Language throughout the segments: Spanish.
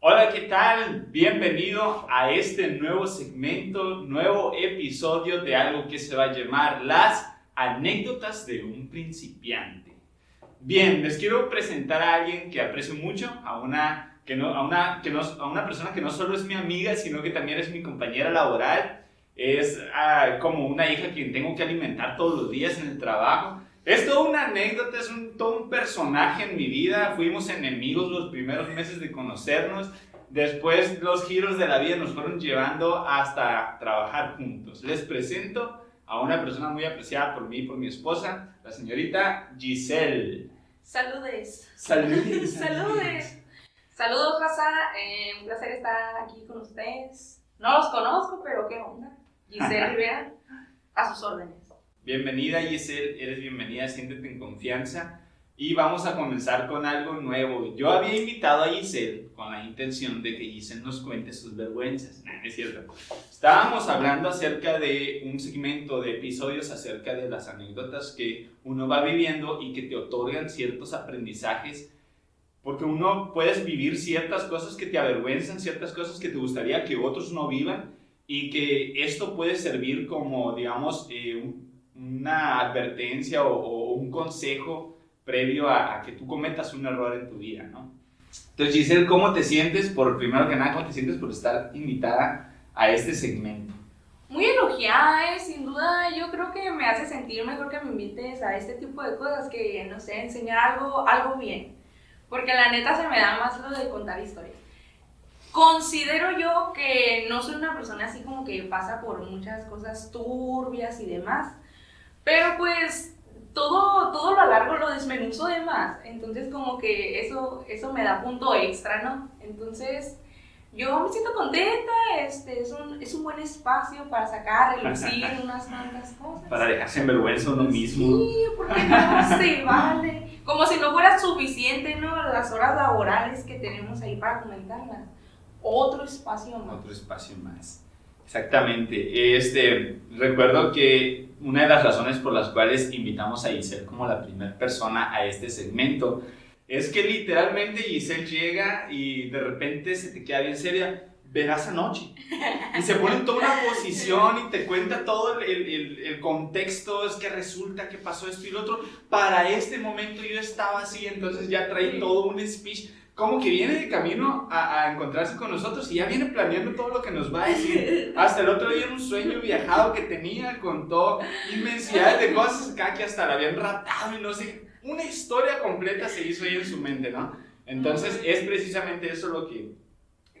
Hola, ¿qué tal? Bienvenido a este nuevo segmento, nuevo episodio de algo que se va a llamar las anécdotas de un principiante. Bien, les quiero presentar a alguien que aprecio mucho, a una persona que no solo es mi amiga, sino que también es mi compañera laboral. Es como una hija que tengo que alimentar todos los días en el trabajo. Es toda una anécdota, es todo un personaje en mi vida. Fuimos enemigos los primeros meses de conocernos. Después los giros de la vida nos fueron llevando hasta trabajar juntos. Les presento a una persona muy apreciada por mí y por mi esposa, la señorita Giselle. Saludes. Saludes. Saludes. Saludos, raza. Un placer estar aquí con ustedes. No los conozco, pero ¿qué onda? Giselle Rivera, a sus órdenes. Bienvenida, Giselle, eres bienvenida, siéntete en confianza y vamos a comenzar con algo nuevo. Yo había invitado a Giselle con la intención de que Giselle nos cuente sus vergüenzas. No, es cierto. Estábamos hablando acerca de un segmento de episodios acerca de las anécdotas que uno va viviendo y que te otorgan ciertos aprendizajes, porque uno puedes vivir ciertas cosas que te avergüenzan, ciertas cosas que te gustaría que otros no vivan, y que esto puede servir como, digamos, una advertencia o un consejo previo a que tú cometas un error en tu vida, ¿no? Entonces, Giselle, ¿cómo te sientes? Primero que nada, ¿cómo te sientes por estar invitada a este segmento? Muy elogiada, sin duda. Yo creo que me hace sentir mejor que me invites a este tipo de cosas, que, no sé, enseñar algo bien. Porque la neta se me da más lo de contar historias. Considero yo que no soy una persona así como que pasa por muchas cosas turbias y demás, pero pues todo lo largo lo desmenuzo de más, entonces como que eso me da punto extra, ¿no? Entonces yo me siento contenta, es un buen espacio para sacar, relucir unas cuantas cosas. Para dejarse en vergüenza uno mismo. Sí, porque no se vale. Como si no fuera suficiente, ¿no? Las horas laborales que tenemos ahí para comentarlas. Otro espacio más. Otro espacio más. Exactamente. Recuerdo que una de las razones por las cuales invitamos a Giselle como la primera persona a este segmento es que literalmente Giselle llega y de repente se te queda bien seria. Verás anoche. Y se pone en toda una posición y te cuenta todo el contexto. Es que resulta que pasó esto y lo otro. Para este momento yo estaba así, entonces ya trae todo un speech. Como que viene de camino a encontrarse con nosotros y ya viene planeando todo lo que nos va a decir. Hasta el otro día un sueño viajado que tenía, contó inmensidades de cosas acá que hasta la habían ratado y no sé. Una historia completa se hizo ahí en su mente, ¿no? Entonces es precisamente eso lo que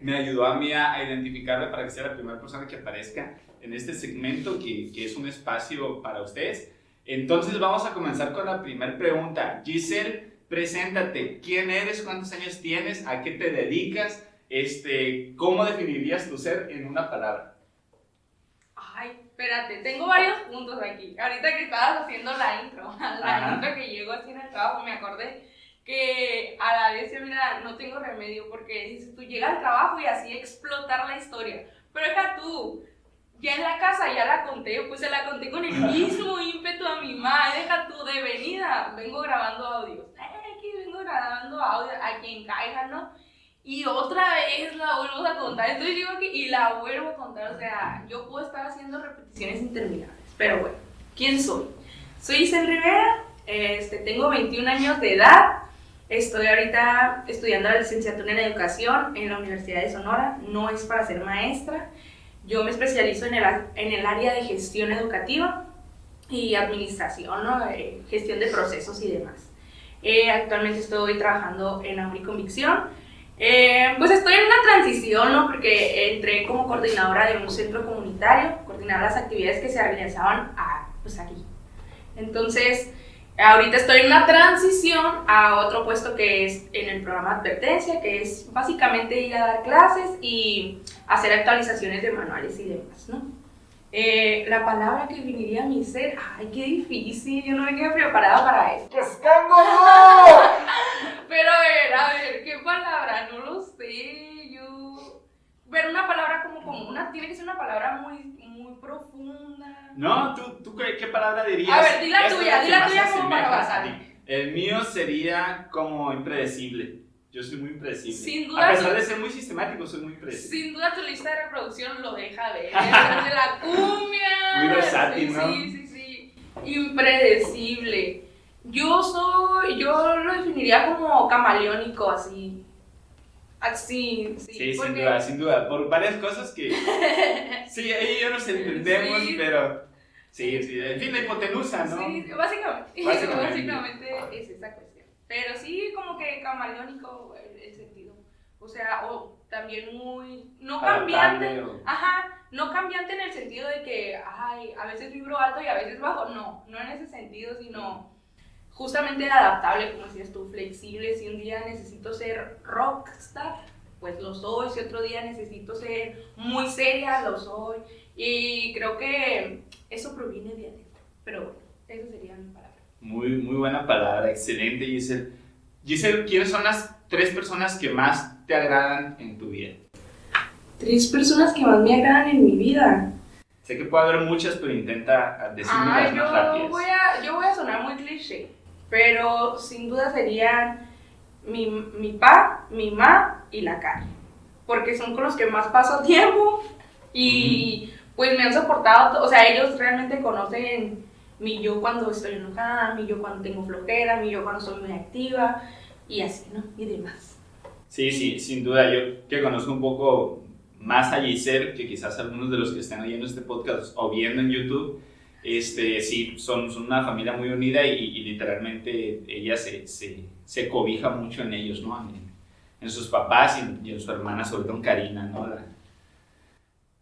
me ayudó a mí a identificarla para que sea la primera persona que aparezca en este segmento que es un espacio para ustedes. Entonces vamos a comenzar con la primera pregunta. Giselle, preséntate. ¿Quién eres? ¿Cuántos años tienes? ¿A qué te dedicas? ¿Cómo definirías tu ser en una palabra? Ay, espérate, tengo varios puntos aquí. Ahorita que estabas haciendo la intro que llegó así en el trabajo, me acordé que a la vez, mira, no tengo remedio, porque dices tú, llega al trabajo y así explotar la historia. Pero deja tú, ya en la casa ya la conté, pues se la conté con el mismo ímpetu a mi madre. Deja tú, de venida, vengo grabando audios. Aquí vengo grabando audio a quien caiga, ¿no? Y otra vez la vuelvo a contar. Entonces digo aquí y la vuelvo a contar. O sea, yo puedo estar haciendo repeticiones interminables. Pero bueno, ¿quién soy? Soy Giselle Rivera, tengo 21 años de edad. Estoy ahorita estudiando la licenciatura en educación en la Universidad de Sonora. No es para ser maestra. Yo me especializo en el área de gestión educativa y administración, ¿no? Gestión de procesos y demás. Actualmente estoy trabajando en Amor y Convicción. Pues estoy en una transición, ¿no? Porque entré como coordinadora de un centro comunitario, coordinar las actividades que se realizaban pues aquí. Entonces, ahorita estoy en una transición a otro puesto que es en el programa Advertencia, que es básicamente ir a dar clases y hacer actualizaciones de manuales y demás, ¿no? La palabra que viniría a mi ser, ay, qué difícil, yo no venía preparada para esto. ¡Escándalo! Pero a ver, ¿qué palabra? No lo sé, Pero una palabra como tiene que ser una palabra muy profunda. No, ¿tú qué palabra dirías? A ver, di la tuya como para asemeja pasar. a ti. El mío sería como impredecible. Yo soy muy predecible. Sin duda. A pesar de ser muy sistemático, soy muy predecible. Sin duda tu lista de reproducción lo deja ver. De la cumbia. Muy versátil, ¿no? Sí. Impredecible. Yo lo definiría como camaleónico, así. Así, sí. Sí, porque... sin duda. Por varias cosas que. Sí, ahí ya nos entendemos, Sí. pero. Sí. En fin, la hipotenusa, ¿no? Sí, básicamente es esa cuestión. Pero sí, como que camaleónico el sentido. O sea, o también muy. No cambiante. No cambiante en el sentido de que, a veces vibro alto y a veces bajo. No en ese sentido, sino justamente adaptable, como decías tú, flexible. Si un día necesito ser rockstar, pues lo soy. Si otro día necesito ser muy seria, lo soy. Y creo que eso proviene de adentro. Pero bueno, esa sería mi palabra. Muy buena palabra, excelente, Giselle. Giselle, ¿quiénes son las 3 personas que más te agradan en tu vida? 3 personas que más me agradan en mi vida. Sé que puede haber muchas, pero intenta decirme las más rápidas. Yo voy a sonar muy cliché, pero sin duda serían mi pa, mi ma y la Cari. Porque son con los que más paso tiempo y pues me han soportado, o sea, ellos realmente conocen mi yo cuando estoy enojada, mi yo cuando tengo flojera, mi yo cuando soy muy activa y así, ¿no? Y demás. Sí, sin duda. Yo que conozco un poco más a Giselle, que quizás algunos de los que están oyendo este podcast o viendo en YouTube, sí, son una familia muy unida y literalmente ella se cobija mucho en ellos, ¿no? En sus papás y en su hermana, sobre todo en Karina, ¿no?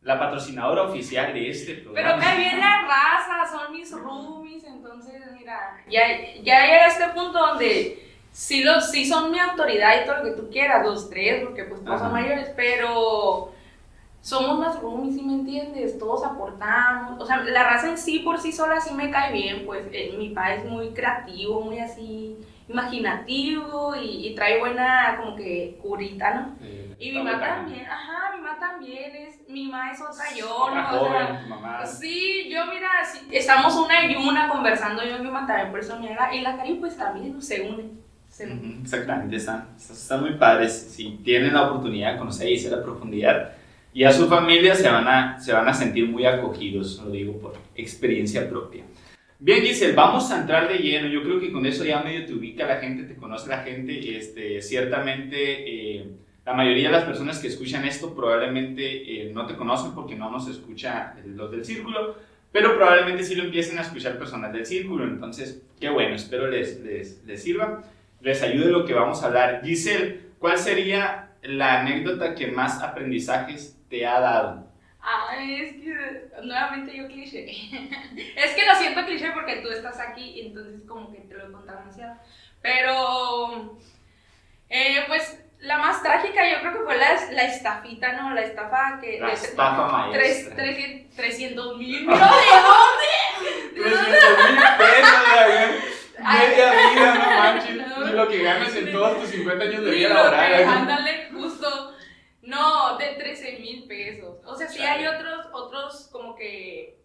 La patrocinadora oficial de este programa. Pero que viene la raza, son mis roomies, entonces mira, ya llega a este punto donde sí son mi autoridad y todo lo que tú quieras, los 3, porque pues todos son mayores, pero somos más roomies, ¿sí me entiendes? Todos aportamos, o sea, la raza en sí por sí sola sí me cae bien, pues mi papá es muy creativo, muy así imaginativo y trae buena como que curita, ¿no? Y mi mamá también, mi mamá es otra yo, ¿no? Joven, o sea, tu mamá. Sí, yo mira, sí, estamos una y una conversando, yo y mi mamá también, por eso me haga, y la Cari pues también se une. Exactamente, están muy padres. Si tienen la oportunidad de conocer y hacer la profundidad y a su familia se van a sentir muy acogidos, lo digo por experiencia propia. Bien, Giselle, vamos a entrar de lleno. Yo creo que con eso ya medio te ubica la gente, te conoce la gente. Ciertamente, la mayoría de las personas que escuchan esto probablemente no te conocen porque no nos escucha los del círculo, pero probablemente sí lo empiecen a escuchar personas del círculo. Entonces, qué bueno, espero les sirva, les ayude lo que vamos a hablar. Giselle, ¿cuál sería la anécdota que más aprendizajes te ha dado? Es que nuevamente yo cliché. Es que lo siento cliché porque tú estás aquí y entonces como que te lo he contado demasiado. Pero, pues la más trágica yo creo que fue la estafita, ¿no? La estafa que... La estafa maestra. 300,000, ¿no? ¿De dónde? 300,000 pesos, media vida, no manches. Lo que ganas en todos tus 50 años de vida laboral. Ándale, justo. No, de 13,000 pesos. O sea, sí hay otros como que,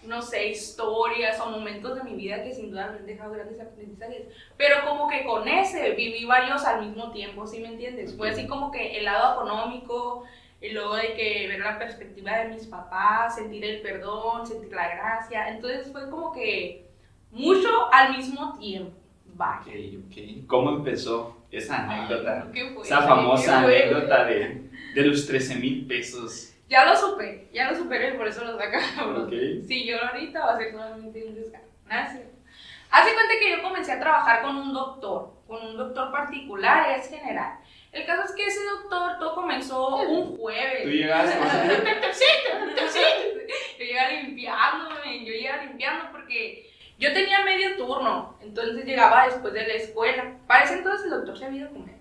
no sé, historias o momentos de mi vida que sin duda me han dejado grandes aprendizajes. Pero como que con ese viví varios al mismo tiempo, ¿sí me entiendes? Fue así como que el lado económico, y luego de que ver la perspectiva de mis papás, sentir el perdón, sentir la gracia. Entonces fue como que mucho al mismo tiempo. Vaya. Ok. ¿Cómo empezó esa anécdota? ¿Qué fue? Esa famosa anécdota de los 13,000 pesos. Ya lo superé y por eso lo sacamos. Okay. Sí, yo ahorita va a ser solamente un descargo. Hace cuenta que yo comencé a trabajar con un doctor particular, es general. El caso es que ese doctor, todo comenzó un jueves. Tú llegaste con Yo llegaba limpiando porque yo tenía medio turno, entonces llegaba después de la escuela. Para ese entonces el doctor se había ido con él.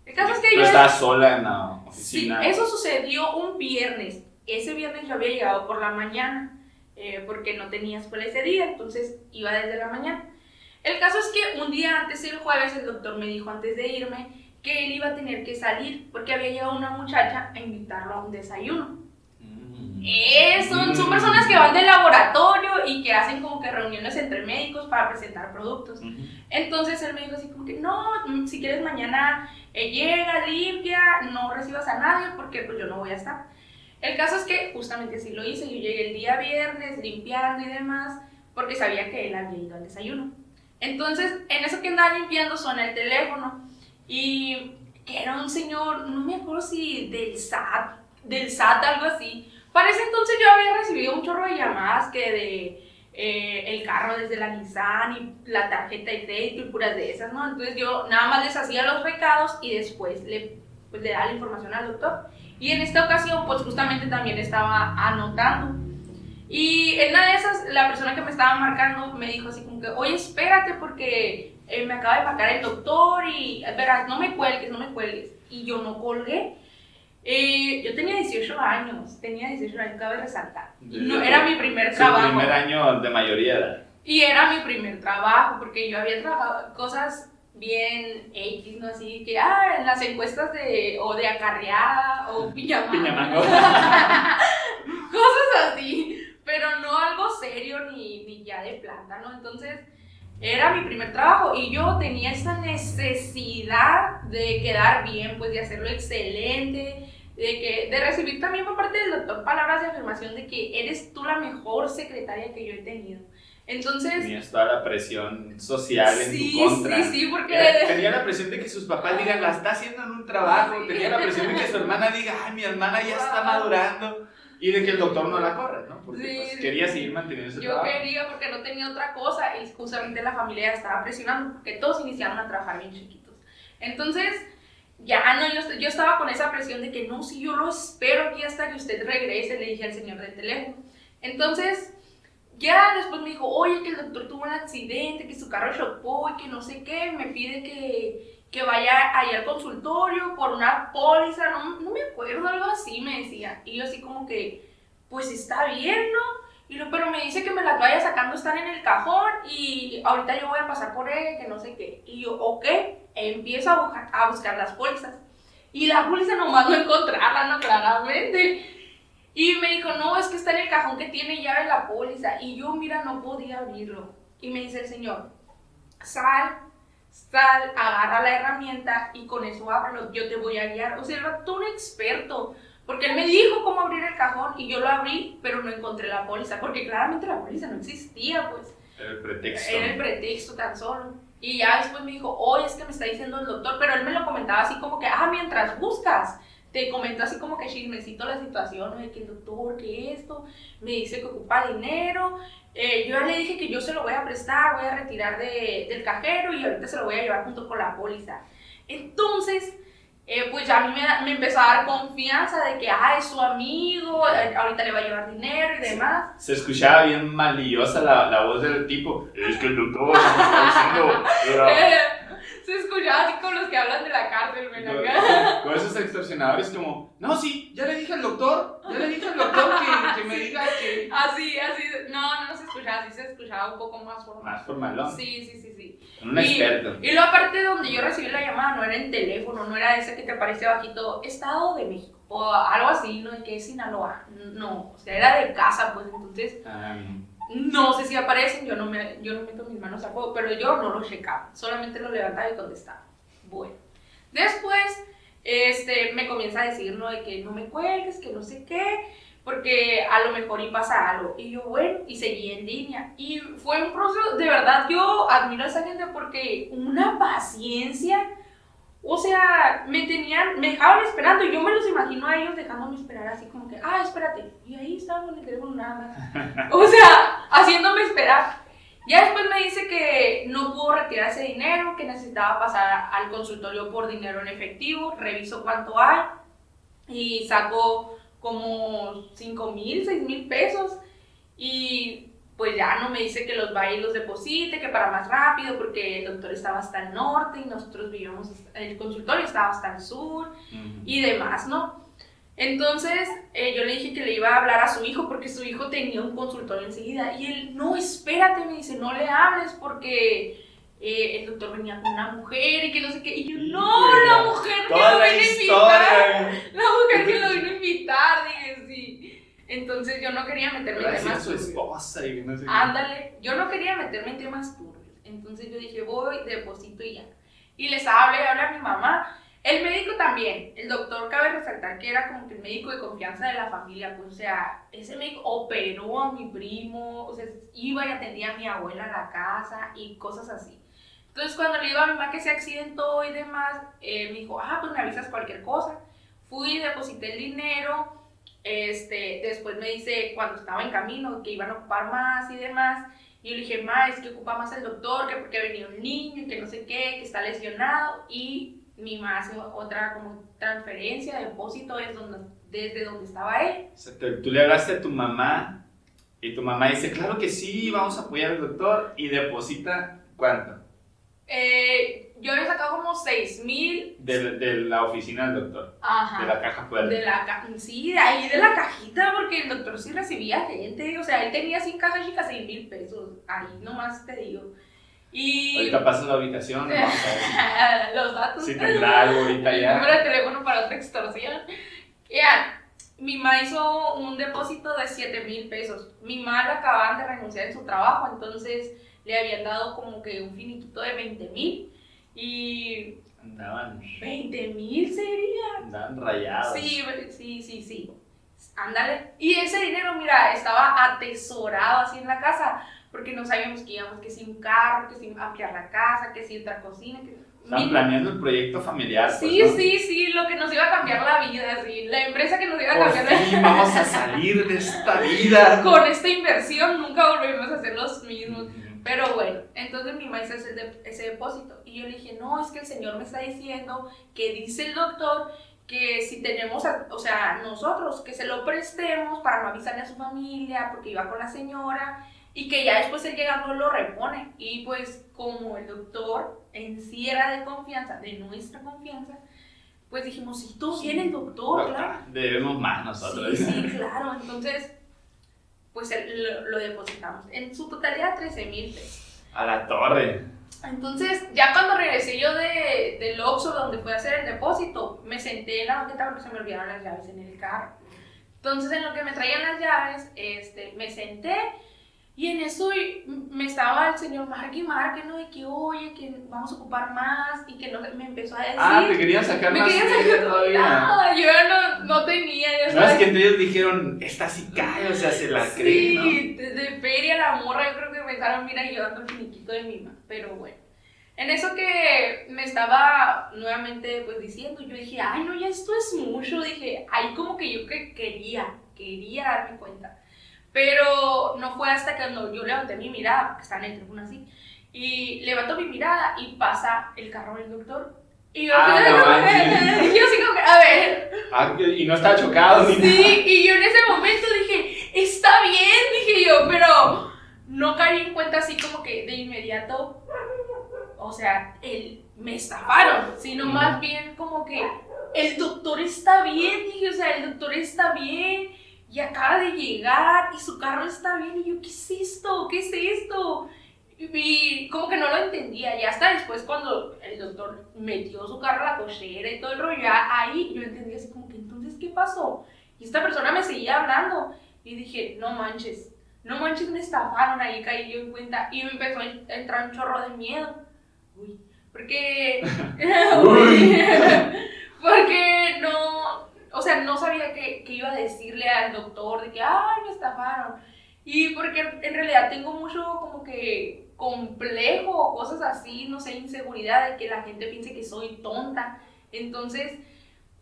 El caso es que ¿Tú estabas sola en la oficina? Sí, eso sucedió un viernes. Ese viernes yo había llegado por la mañana, porque no tenía escuela ese día, entonces iba desde la mañana. El caso es que un día antes, el jueves, el doctor me dijo antes de irme que él iba a tener que salir porque había llegado una muchacha a invitarlo a un desayuno. Son personas que van del laboratorio y que hacen como que reuniones entre médicos para presentar productos. Entonces él me dijo así como que no, si quieres mañana llega, limpia, no recibas a nadie porque pues yo no voy a estar. El caso es que justamente así lo hice, yo llegué el día viernes limpiando y demás porque sabía que él había ido al desayuno. Entonces en eso que andaba limpiando suena el teléfono y que era un señor, no me acuerdo si del SAT, algo así. Para ese entonces yo había recibido un chorro de llamadas que de el carro desde la Nissan y la tarjeta de crédito y puras de esas, ¿no? Entonces yo nada más les hacía los recados y después le daba la información al doctor. Y en esta ocasión, pues justamente también estaba anotando. Y en una de esas, la persona que me estaba marcando me dijo así como que, oye, espérate porque me acaba de marcar el doctor y, verás, no me cuelgues. Y yo no colgué. Yo tenía 18 años, cabe resaltar. No, era mi primer trabajo. Su primer año de mayoría de edad. Y era mi primer trabajo, porque yo había trabajado cosas bien X, ¿no? Así que, en las encuestas de acarreada, o piñamango. Cosas así, pero no algo serio ni ya de planta, ¿no? Entonces, era mi primer trabajo y yo tenía esa necesidad de quedar bien, pues de hacerlo excelente, de recibir también por parte del doctor palabras de afirmación de que eres tú la mejor secretaria que yo he tenido. Entonces... Tenías toda la presión social en tu contra. Sí, porque... Tenía la presión de que sus papás digan, la está haciendo en un trabajo. Sí. Tenía la presión de que su hermana diga, ay, mi hermana ya está madurando. Y de que el doctor no la corra, ¿no? Porque pues, quería seguir manteniendo ese trabajo. Yo quería porque no tenía otra cosa y justamente la familia estaba presionando porque todos iniciaron a trabajar bien chiquitos. Entonces, ya no, yo estaba con esa presión de que no, si yo lo espero aquí hasta que usted regrese, le dije al señor del teléfono. Entonces, ya después me dijo, oye, que el doctor tuvo un accidente, que su carro chocó y que no sé qué, me pide que vaya allá al consultorio por una póliza, no me acuerdo, algo así me decía. Y yo así como que, pues está bien, ¿no? Pero me dice que me las vaya sacando, están en el cajón y ahorita yo voy a pasar por él, que no sé qué. Y yo, ok, empiezo a buscar las pólizas. Y la póliza nomás no encontrarla, ¿no? Claramente. Y me dijo, no, es que está en el cajón que tiene llave la póliza. Y yo, mira, no podía abrirlo. Y me dice el señor, sal, agarra la herramienta y con eso ábrelo, yo te voy a guiar. O sea, era todo un experto, porque él me dijo cómo abrir el cajón y yo lo abrí, pero no encontré la póliza, porque claramente la póliza no existía, pues. Era el pretexto. Era el pretexto tan solo. Y ya después me dijo, oye, es que me está diciendo el doctor, pero él me lo comentaba así como que, mientras buscas, te comento así como que chismecito la situación, ¿no? De que el doctor, que esto, me dice que ocupa dinero. Yo ya le dije que yo se lo voy a prestar, voy a retirar del cajero y ahorita se lo voy a llevar junto con la póliza. Entonces, pues ya a mí me empezó a dar confianza de que, es su amigo, ahorita le va a llevar dinero y demás. Se escuchaba bien malillosa la voz del tipo, es que el doctor me está diciendo... Se escuchaba así con los que hablan de la cárcel, con esos extorsionadores como, no, sí, ya le dije al doctor que me diga que... Así, no se escuchaba así, se escuchaba un poco más formal. Más formalón. Sí. Un experto. Y luego aparte donde yo recibí la llamada no era en teléfono, no era ese que te aparece bajito, Estado de México, o algo así, ¿no? De que es Sinaloa, no, o sea, era de casa, pues, entonces... No sé si aparecen, yo no meto mis manos al fuego, pero yo no lo checaba, solamente lo levantaba y contestaba. Bueno, después me comienza a decir, ¿no? De que no me cuelgues, que no sé qué, porque a lo mejor y pasa algo. Y yo, bueno, y seguí en línea. Y fue un proceso, de verdad, yo admiro a esa gente porque una paciencia. O sea, me dejaban esperando y yo me los imagino a ellos dejándome esperar así como que, espérate. Y ahí estaban con el teléfono nada más. O sea, haciéndome esperar. Ya después me dice que no pudo retirar ese dinero, que necesitaba pasar al consultorio por dinero en efectivo. Reviso cuánto hay y saco como 5,000, 6,000 pesos. Y pues ya no me dice que los vaya y los deposite, que para más rápido, porque el doctor estaba hasta el norte y nosotros vivíamos, el consultorio estaba hasta el sur y demás, ¿no? Entonces yo le dije que le iba a hablar a su hijo porque su hijo tenía un consultorio enseguida y él, no, espérate, me dice, no le hables porque el doctor venía con una mujer y que no sé qué, y yo, no, la mujer que lo vino a invitar, la mujer que lo vino a invitar, dije, sí. Entonces yo no quería meterme en temas turbios. Su esposa y no sé qué. Ándale, yo no quería meterme en temas turbios. Entonces yo dije, voy, deposito y ya. Y les hablé a mi mamá. El médico también, el doctor, cabe resaltar que era como que el médico de confianza de la familia, pues, o sea, ese médico operó a mi primo, o sea, iba y atendía a mi abuela en la casa y cosas así. Entonces, cuando le digo a mi mamá que se accidentó y demás, me dijo, pues me avisas cualquier cosa. Fui, deposité el dinero, después me dice, cuando estaba en camino, que iban a ocupar más y demás, y yo le dije, ma, es que ocupa más el doctor, que porque venía un niño, y que no sé qué, que está lesionado, y mi mamá hace otra como transferencia, depósito desde donde estaba él. O sea, tú le hablaste a tu mamá y tu mamá dice, claro que sí, vamos a apoyar al doctor y deposita, ¿cuánto? Yo había sacado como 6,000. De la oficina del doctor. Ajá. De la caja fuerte. Sí, de ahí de la cajita, porque el doctor sí recibía gente, o sea, él tenía 100 cajas chicas, 6,000 pesos, ahí nomás te digo. Y... Ahorita pasas la ubicación, vamos a ver. Los datos. Si tendrá algo ahorita ya. El número de teléfono para otra extorsión. Ya, mi mamá hizo un depósito de 7,000 pesos. Mi mamá le acababan de renunciar en su trabajo, entonces le habían dado como que un finiquito de 20,000. Y... Andaban... 20,000 sería. Andaban rayados. Sí. Ándale. Y ese dinero, mira, estaba atesorado así en la casa, porque no sabíamos que íbamos, que si un carro, que si ampliar la casa, que si otra cocina. Estaban planeando el proyecto familiar. Sí, pues, ¿no? sí, lo que nos iba a cambiar la vida, sí. La empresa que nos iba a cambiar la vida. Vamos a salir de esta vida. Con esta inversión nunca volvemos a hacer los mismos. Pero bueno, entonces mi mamá hizo ese depósito. Y yo le dije, no, es que el señor me está diciendo que dice el doctor que si tenemos, o sea, nosotros, que se lo prestemos para no avisarle a su familia, porque iba con la señora, y que ya después él llegando lo repone. Y pues como el doctor en sí era de confianza, de nuestra confianza, pues dijimos, sí, tú viene el doctor, claro. Debemos más nosotros. Sí, claro. Entonces, pues lo depositamos. En su totalidad, 13,000 pesos. A la torre. Entonces, ya cuando regresé yo del Oxxo donde fui a hacer el depósito, me senté en la banqueta porque se me olvidaron las llaves en el carro. Entonces, en lo que me traían las llaves, me senté y en eso me estaba el señor marque, ¿no? De que, oye, que vamos a ocupar más y que no, me empezó a decir... te querían sacar me más querían todavía. No, yo ya no tenía. No, es que entre ellos dijeron, esta sí cae, o sea, se la creen, ¿no? Sí, de feria la morra, yo creo que pensaron, mira, yo dando el finiquito de mi mamá, pero bueno. En eso que me estaba nuevamente pues diciendo, yo dije, ay no, ya esto es mucho, dije, ahí como que yo que quería darme cuenta. Pero no fue hasta que cuando yo levanté mi mirada, porque estaba en el teléfono así, y levanto mi mirada y pasa el carro del doctor. Y yo, yo así como que, a ver. Y no estaba chocado ni nada. Sí, y yo en ese momento dije, está bien, dije yo, pero no caí en cuenta así como que de inmediato, o sea, me estafaron, sino más bien como que el doctor está bien, dije, o sea, el doctor está bien y acaba de llegar y su carro está bien, y yo, ¿qué es esto? ¿Qué es esto? Y como que no lo entendía, y hasta después cuando el doctor metió su carro a la cochera y todo el rollo, ya ahí yo entendí así como que, entonces, ¿qué pasó? Y esta persona me seguía hablando, y dije, no manches, me estafaron, ahí caí yo en cuenta, y me empezó a entrar un chorro de miedo, porque no, o sea, no sabía qué iba a decirle al doctor, de que, ay, me estafaron, y porque en realidad tengo mucho como que complejo o cosas así, no sé, inseguridad de que la gente piense que soy tonta. Entonces,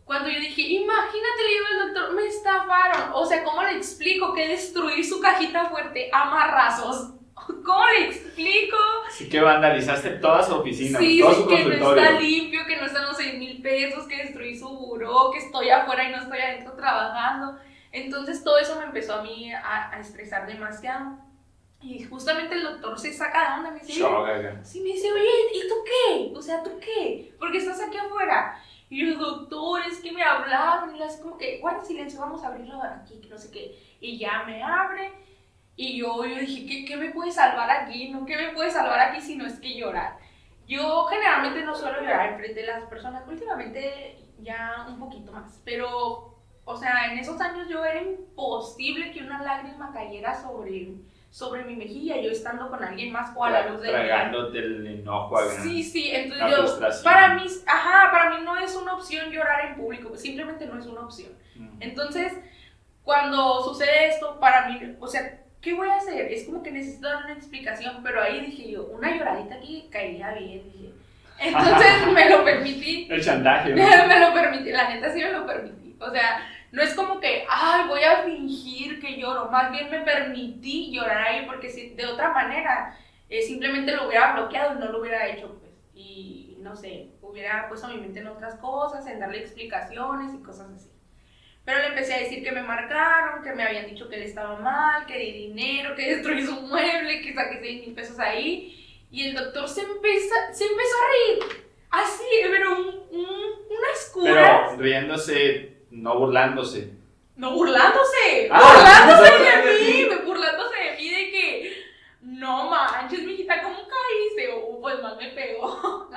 cuando yo dije, imagínate, le digo al doctor, me estafaron, o sea, ¿cómo le explico que destruí su cajita fuerte a marrazos? ¿Cómo le explico? Sí, que vandalizaste toda su oficina, sí, todo su que consultorio. No está limpio, que no están los 6,000 pesos, que destruí su buró, que estoy afuera y no estoy adentro trabajando. Entonces todo eso me empezó a mí a estresar demasiado. Y justamente el doctor se saca de onda, me dice, sí, me dice, oye, ¿y tú qué? O sea, ¿tú qué? ¿Por qué estás aquí afuera? Y yo, doctor, es que me hablaron, y así como que, guarda silencio, vamos a abrirlo aquí, que no sé qué. Y ya me abre, y yo dije, ¿qué me puede salvar aquí? ¿No? ¿Qué me puede salvar aquí si no es que llorar? Yo generalmente no suelo llorar enfrente de las personas, últimamente ya un poquito más, pero, o sea, en esos años yo era imposible que una lágrima cayera sobre sobre mi mejilla, yo estando con alguien más o a la luz del día. Tragándote el enojo. Sí, entonces la yo, frustración. para mí no es una opción llorar en público, simplemente no es una opción. Entonces, cuando sucede esto, para mí, o sea, ¿qué voy a hacer? Es como que necesito dar una explicación, pero ahí dije yo, una lloradita aquí caería bien, dije. Entonces me lo permití. El chantaje, ¿no? Me lo permití, la neta sí me lo permití. O sea, no es como que, ay, voy a fingir que lloro, más bien me permití llorar ahí, porque si de otra manera simplemente lo hubiera bloqueado y no lo hubiera hecho, pues. Y no sé, hubiera puesto mi mente en otras cosas, en darle explicaciones y cosas así. Pero le empecé a decir que me marcaron, que me habían dicho que él estaba mal, que di dinero, que destruí su mueble, que saqué 6,000 pesos ahí. Y el doctor se empezó a reír. Así, pero unas curas. Pero riéndose, no burlándose. No, burlándose. Burlándose de mí de que no manches, mijita, ¿cómo caíste? O pues mal me pegó.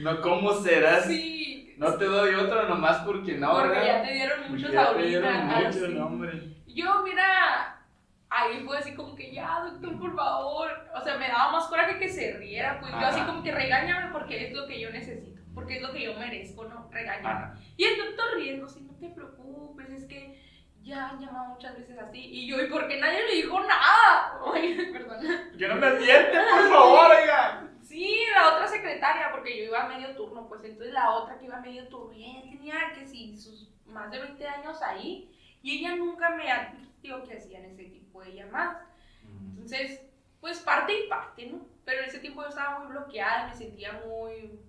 No, ¿cómo serás? Sí. No te doy otro nomás porque no, porque ¿verdad? ya te dieron muchos ya ahorita. te dieron muchos, así. no, hombre. Yo, mira, ahí fue así como que ya, doctor, por favor. O sea, me daba más coraje que se riera. Pues yo así como que regáñame porque es lo que yo necesito. Porque es lo que yo merezco, ¿no? Regáñame. Y el doctor riéndose, no te preocupes, es que ya han llamado muchas veces así. Y yo, ¿y por qué nadie me dijo nada? Ay, perdón. Que no me atiende, por favor, oiga. Sí, la otra secretaria, porque yo iba a medio turno, pues entonces la otra que iba a medio turno, y ella tenía que sí, sus más de 20 años ahí, y ella nunca me advirtió que hacían ese tipo de llamadas. Entonces, pues parte y parte, ¿no? Pero en ese tiempo yo estaba muy bloqueada, me sentía muy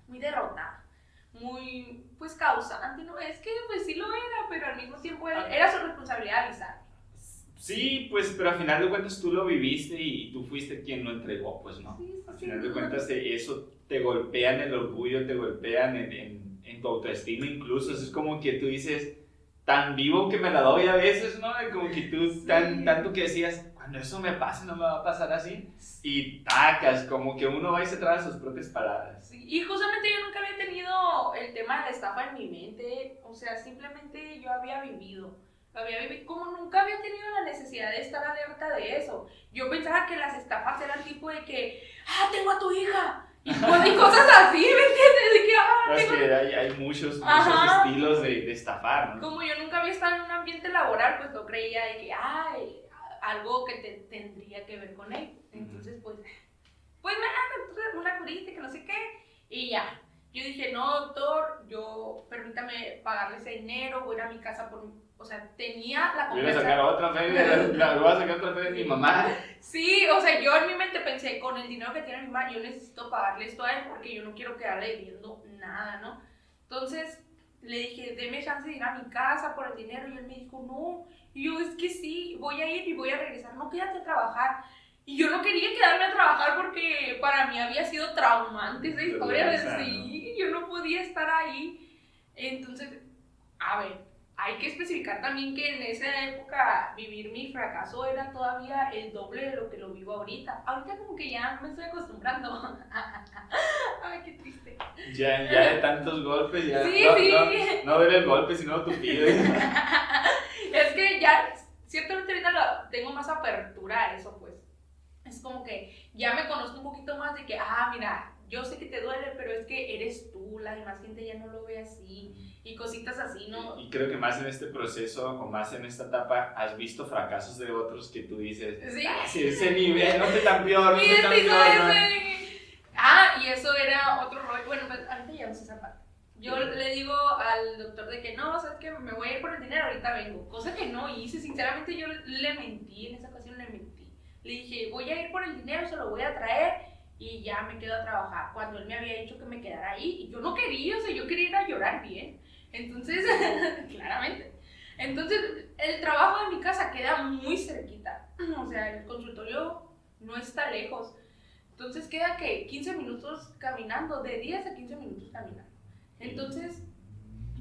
derrotada, muy, pues, causante, ¿no? Es que, pues, sí lo era, pero al mismo tiempo era su responsabilidad avisar. Sí, pues, pero al final de cuentas tú lo viviste y tú fuiste quien lo entregó, pues, ¿no? Sí, al final de cuentas eso te golpea en el orgullo, te golpean en tu autoestima incluso, es como que tú dices, tan vivo que me la doy a veces, ¿no? Como que tú tanto que decías, cuando eso me pase no me va a pasar así, y tacas, como que uno va y se trae sus propias palabras. Sí, y justamente yo nunca había tenido el tema de la estafa en mi mente, o sea, simplemente yo había vivido, como nunca había tenido la necesidad de estar alerta de eso. Yo pensaba que las estafas eran tipo de que, tengo a tu hija, y cosas así, ¿me entiendes? De que, Es que hay muchos estilos de estafar, ¿no? Como yo nunca había estado en un ambiente laboral, pues no creía de que, algo que tendría que ver con él. Entonces, pues me dan una curita que no sé qué, y ya. Yo dije, no, doctor, permítame pagarle ese dinero, voy a ir a mi casa o sea, tenía la confianza. Voy a sacar otra fe de mi mamá. Sí, o sea, yo en mi mente pensé, con el dinero que tiene mi mamá, yo necesito pagarle esto a él porque yo no quiero quedarle debiendo nada, ¿no? Entonces, le dije, deme chance de ir a mi casa por el dinero, y él me dijo, no. Y yo, es que sí, voy a ir y voy a regresar, no, quédate a trabajar. Y yo no quería quedarme a trabajar porque para mí había sido traumante esa historia de sí, yo no podía estar ahí. Entonces, a ver, hay que especificar también que en esa época vivir mi fracaso era todavía el doble de lo que lo vivo ahorita. Ahorita como que ya me estoy acostumbrando. Ay, qué triste. Ya de tantos golpes, ya sí, no ver el golpe, sino tu pido. Es que ya, ciertamente ahorita tengo más apertura a eso, pues. Es como que ya me conozco un poquito más de que, mira, yo sé que te duele, pero es que eres tú, la demás gente ya no lo ve así, y cositas así, ¿no? Y creo que más en este proceso, o más en esta etapa, has visto fracasos de otros que tú dices, sí, ese nivel, no te tan peor, no te tan peor. Y eso era otro rollo, bueno, pues ahorita ya no sé esa parte. Yo le digo al doctor de que no, sabes que me voy a ir por el dinero, ahorita vengo, cosa que no hice, sinceramente yo le mentí, en esa ocasión le mentí. Le dije, voy a ir por el dinero, se lo voy a traer y ya me quedo a trabajar. Cuando él me había dicho que me quedara ahí, y yo no quería, o sea, yo quería ir a llorar bien. Entonces, claramente. Entonces, el trabajo de mi casa queda muy cerquita. O sea, el consultorio no está lejos. Entonces, queda que 15 minutos caminando, de 10 a 15 minutos caminando. Entonces,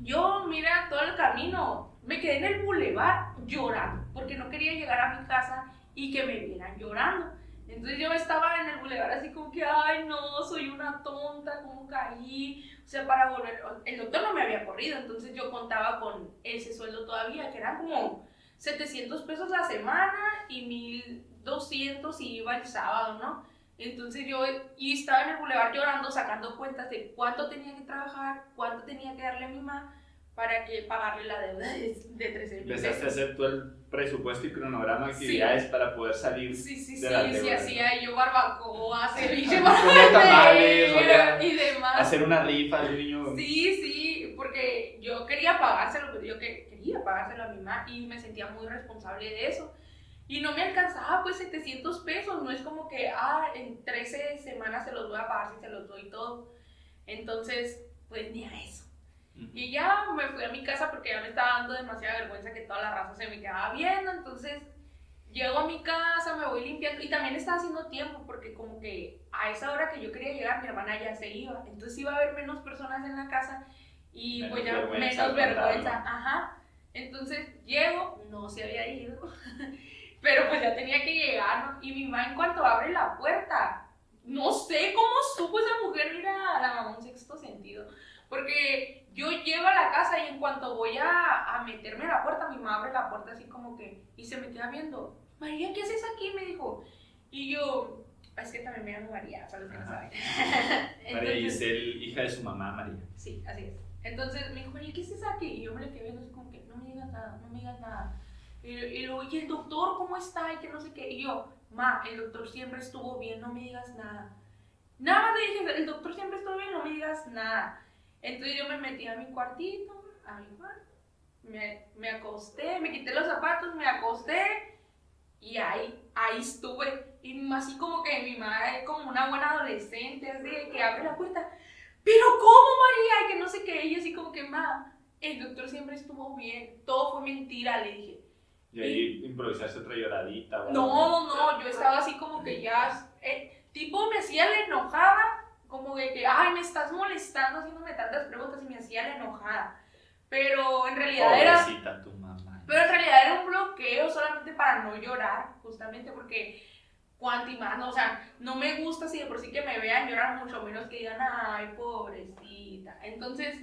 yo, mira, todo el camino, me quedé en el bulevar llorando, porque no quería llegar a mi casa y que me vieran llorando. Entonces yo estaba en el bulevar así como que, ay no, soy una tonta, ¿cómo caí? O sea, para volver, el doctor no me había corrido, entonces yo contaba con ese sueldo todavía, que eran como 700 pesos la semana y 1200 si iba el sábado, ¿no? Entonces yo estaba en el bulevar llorando, sacando cuentas de cuánto tenía que trabajar, cuánto tenía que darle a mi mamá para que pagarle la deuda de 13,000 pesos. Empezaste a hacer todo el presupuesto y cronograma de actividades para poder salir de la deuda. Sí, hacía yo barbacoa, ceviche para tamales, y demás. Hacer una rifa al niño. Sí, porque yo quería pagárselo, pero yo quería pagárselo a mi mamá y me sentía muy responsable de eso. Y no me alcanzaba pues 700 pesos, no es como que en 13 semanas se los voy a pagar si se los doy todo. Entonces, pues ni a eso. Y ya me fui a mi casa porque ya me estaba dando demasiada vergüenza que toda la raza se me quedaba viendo. Entonces llego a mi casa, me voy limpiando y también estaba haciendo tiempo porque como que a esa hora que yo quería llegar mi hermana ya se iba. Entonces iba a haber menos personas en la casa y menos pues ya vergüenza, menos vergüenza. Ajá. Entonces llego, no se había ido, pero pues ya tenía que llegar, ¿no? Y mi mamá en cuanto abre la puerta, no sé cómo supo esa mujer, mira, la mamá un sexto sentido. Porque yo llego a la casa y en cuanto voy a meterme a la puerta, mi mamá abre la puerta así como que, y se me queda viendo, María, ¿qué haces aquí? Me dijo. Y yo, es que también me llamo María, ¿sabes que no saben? María Giselle, hija de su mamá, María. Sí, así es. Entonces me dijo, María, ¿qué haces aquí? Y yo me le quedé viendo así como que, no me digas nada, no me digas nada. Y luego, ¿y el doctor cómo está? Y que no sé qué. Y yo, ma, el doctor siempre estuvo bien, no me digas nada. Nada más le dije, el doctor siempre estuvo bien, no me digas nada. Entonces yo me metí a mi cuartito, me acosté, me quité los zapatos, me acosté y ahí estuve. Y así como que mi madre, como una buena adolescente, así de que abre la puerta. ¿Pero cómo, María? Y que no sé qué. Y así como que, ma, el doctor siempre estuvo bien, todo fue mentira, le dije. Y ahí improvisaste otra lloradita. ¿Verdad? No, yo estaba así como que ya, tipo me hacía la enojada. Como de que, me estás molestando haciéndome tantas preguntas y me hacía la enojada. Pero en realidad pobrecita tu mamá. Pero en realidad era un bloqueo solamente para no llorar, justamente porque cuantimano, o sea, no me gusta si de por sí que me vean llorar, mucho menos que digan, ay, pobrecita. Entonces,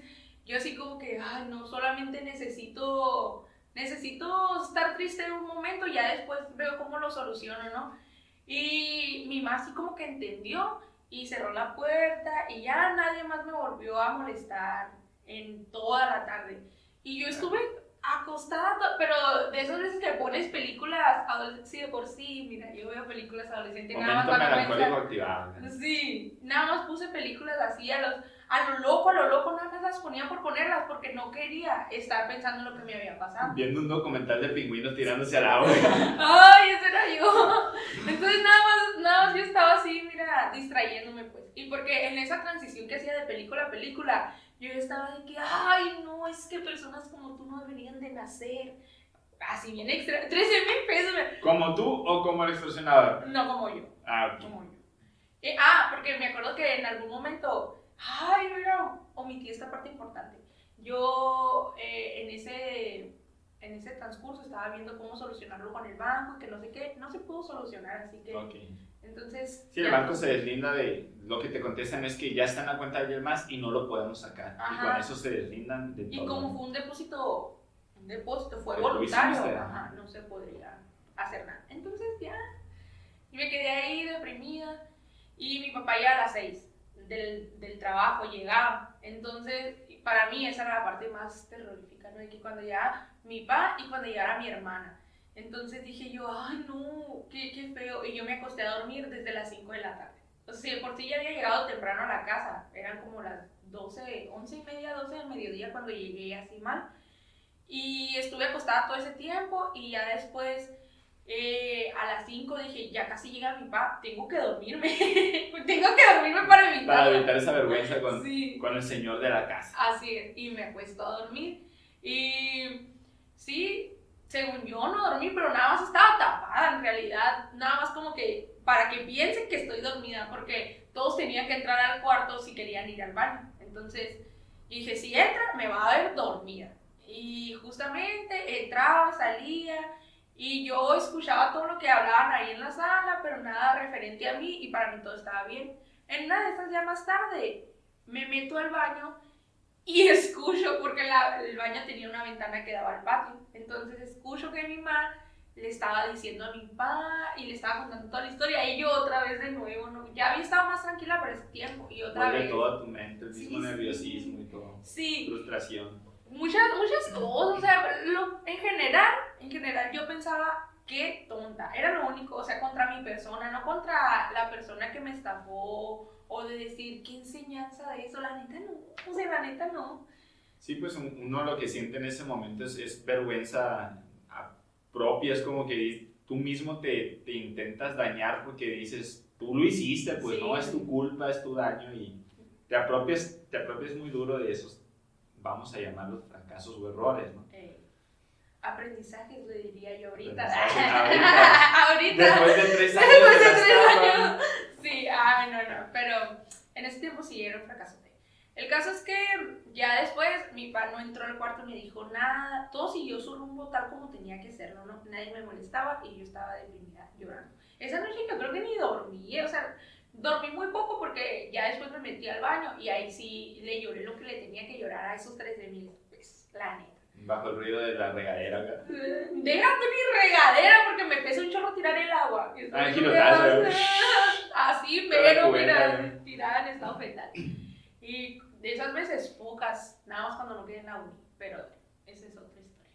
yo así como que, no, solamente necesito estar triste en un momento y ya después veo cómo lo soluciono, ¿no? Y mi mamá así como que entendió y cerró la puerta y ya nadie más me volvió a molestar en toda la tarde. Y yo estuve acostada, pero de esas veces que pones películas adolescentes, sí, de por sí, mira, yo veo películas adolescentes. Momento melancólico activado. Sí, nada más puse películas así a lo loco, nada más las ponía por ponerlas porque no quería estar pensando en lo que me había pasado. Viendo un documental de pingüinos tirándose al agua. Ay, ese era yo. Entonces nada más yo estaba así, mira, distrayéndome pues. Y porque en esa transición que hacía de película a película, yo estaba de que, no, es que personas como tú no deberían de nacer. Así bien extra, 13,000 pesos. ¿Como tú o como el extorsionador? No, como yo. Ok. Como yo. Porque me acuerdo que en algún momento, no, omití esta parte importante. Yo en ese transcurso estaba viendo cómo solucionarlo con el banco y que no sé qué, no se pudo solucionar, así que... Okay. Entonces... Sí, el banco se deslinda de lo que te contestan es que ya está en la cuenta de alguien más y no lo podemos sacar. Ajá. Y con eso se deslindan de todo. Y como fue un depósito fue voluntario, no se podría hacer nada. Entonces ya, y me quedé ahí deprimida y mi papá ya a las 6 del trabajo llegaba. Entonces, para mí esa era la parte más terrorífica, ¿no? De que cuando llegara mi papá y cuando llegara mi hermana. Entonces dije yo, no, qué feo. Y yo me acosté a dormir desde las 5 de la tarde. O sea, si por sí ya había llegado temprano a la casa, eran como las 11:30, 12 del mediodía cuando llegué así mal. Y estuve acostada todo ese tiempo y ya después a las 5 dije, ya casi llega mi papá, tengo que dormirme. Tengo que dormirme para evitar esa vergüenza con el señor de la casa. Así es, y me acuesto a dormir. Y sí, según yo no dormí, pero nada más estaba tapada en realidad. Nada más como que para que piensen que estoy dormida, porque todos tenían que entrar al cuarto si querían ir al baño. Entonces dije, si entra, me va a ver dormida. Y justamente entraba, salía y yo escuchaba todo lo que hablaban ahí en la sala, pero nada referente a mí y para mí todo estaba bien. En una de esas ya más tarde me meto al baño y escucho, porque el baño tenía una ventana que daba al patio. Entonces escucho que mi mamá le estaba diciendo a mi papá y le estaba contando toda la historia. Y yo otra vez de nuevo, ¿no? Ya había estado más tranquila por ese tiempo. Y otra Vuelve vez. todo a tu mente, el mismo Sí, nerviosismo y todo. Sí. Frustración. Muchas cosas, o sea, en general yo pensaba, qué tonta, era lo único, o sea, contra mi persona, no contra la persona que me estafó, o de decir, ¿qué enseñanza de eso? La neta no, o sea, la neta no. Sí, pues uno lo que siente en ese momento es vergüenza propia, es como que tú mismo te intentas dañar porque dices, tú lo hiciste, pues Sí. no, es tu culpa, es tu daño y te apropias muy duro de esos, vamos a llamarlos fracasos o errores, ¿no? Aprendizajes, le diría yo ahorita. Ahorita. Después de 3 años. Después de 3 años. Sí, no, pero en ese tiempo sí era un fracaso. El caso es que ya después mi papá no entró al cuarto, me dijo nada, todo siguió su rumbo tal como tenía que serlo, ¿no? Nadie me molestaba y yo estaba deprimida, llorando. Esa noche yo creo que ni dormí, o sea, dormí muy poco porque ya después me metí al baño y ahí sí le lloré lo que le tenía que llorar a esos 13,000 pesos, la neta. Bajo el ruido de la regadera acá. Déjate mi regadera porque me pesa un chorro tirar el agua. Girotazo. Así mero, mira, tirada en estado fetal. Y de esas veces, pocas, nada más cuando no quedé en la uni, pero esa es otra historia.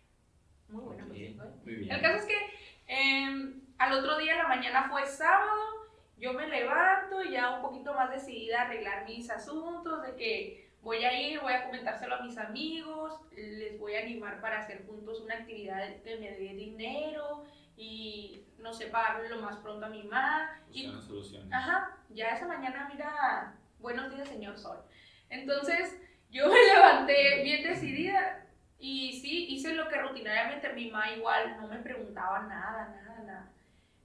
Muy buena, Okay, pues, muy bien. El caso es que al otro día, en la mañana fue sábado, yo me levanto ya un poquito más decidida a arreglar mis asuntos, de que voy a ir, voy a comentárselo a mis amigos, les voy a animar para hacer juntos una actividad que me dé dinero y, no sé, pagarle lo más pronto a mi mamá. Buscando soluciones. Ajá, ya esa mañana, mira, buenos días, señor sol. Entonces, yo me levanté bien decidida y sí, hice lo que rutinariamente mi mamá igual no me preguntaba nada.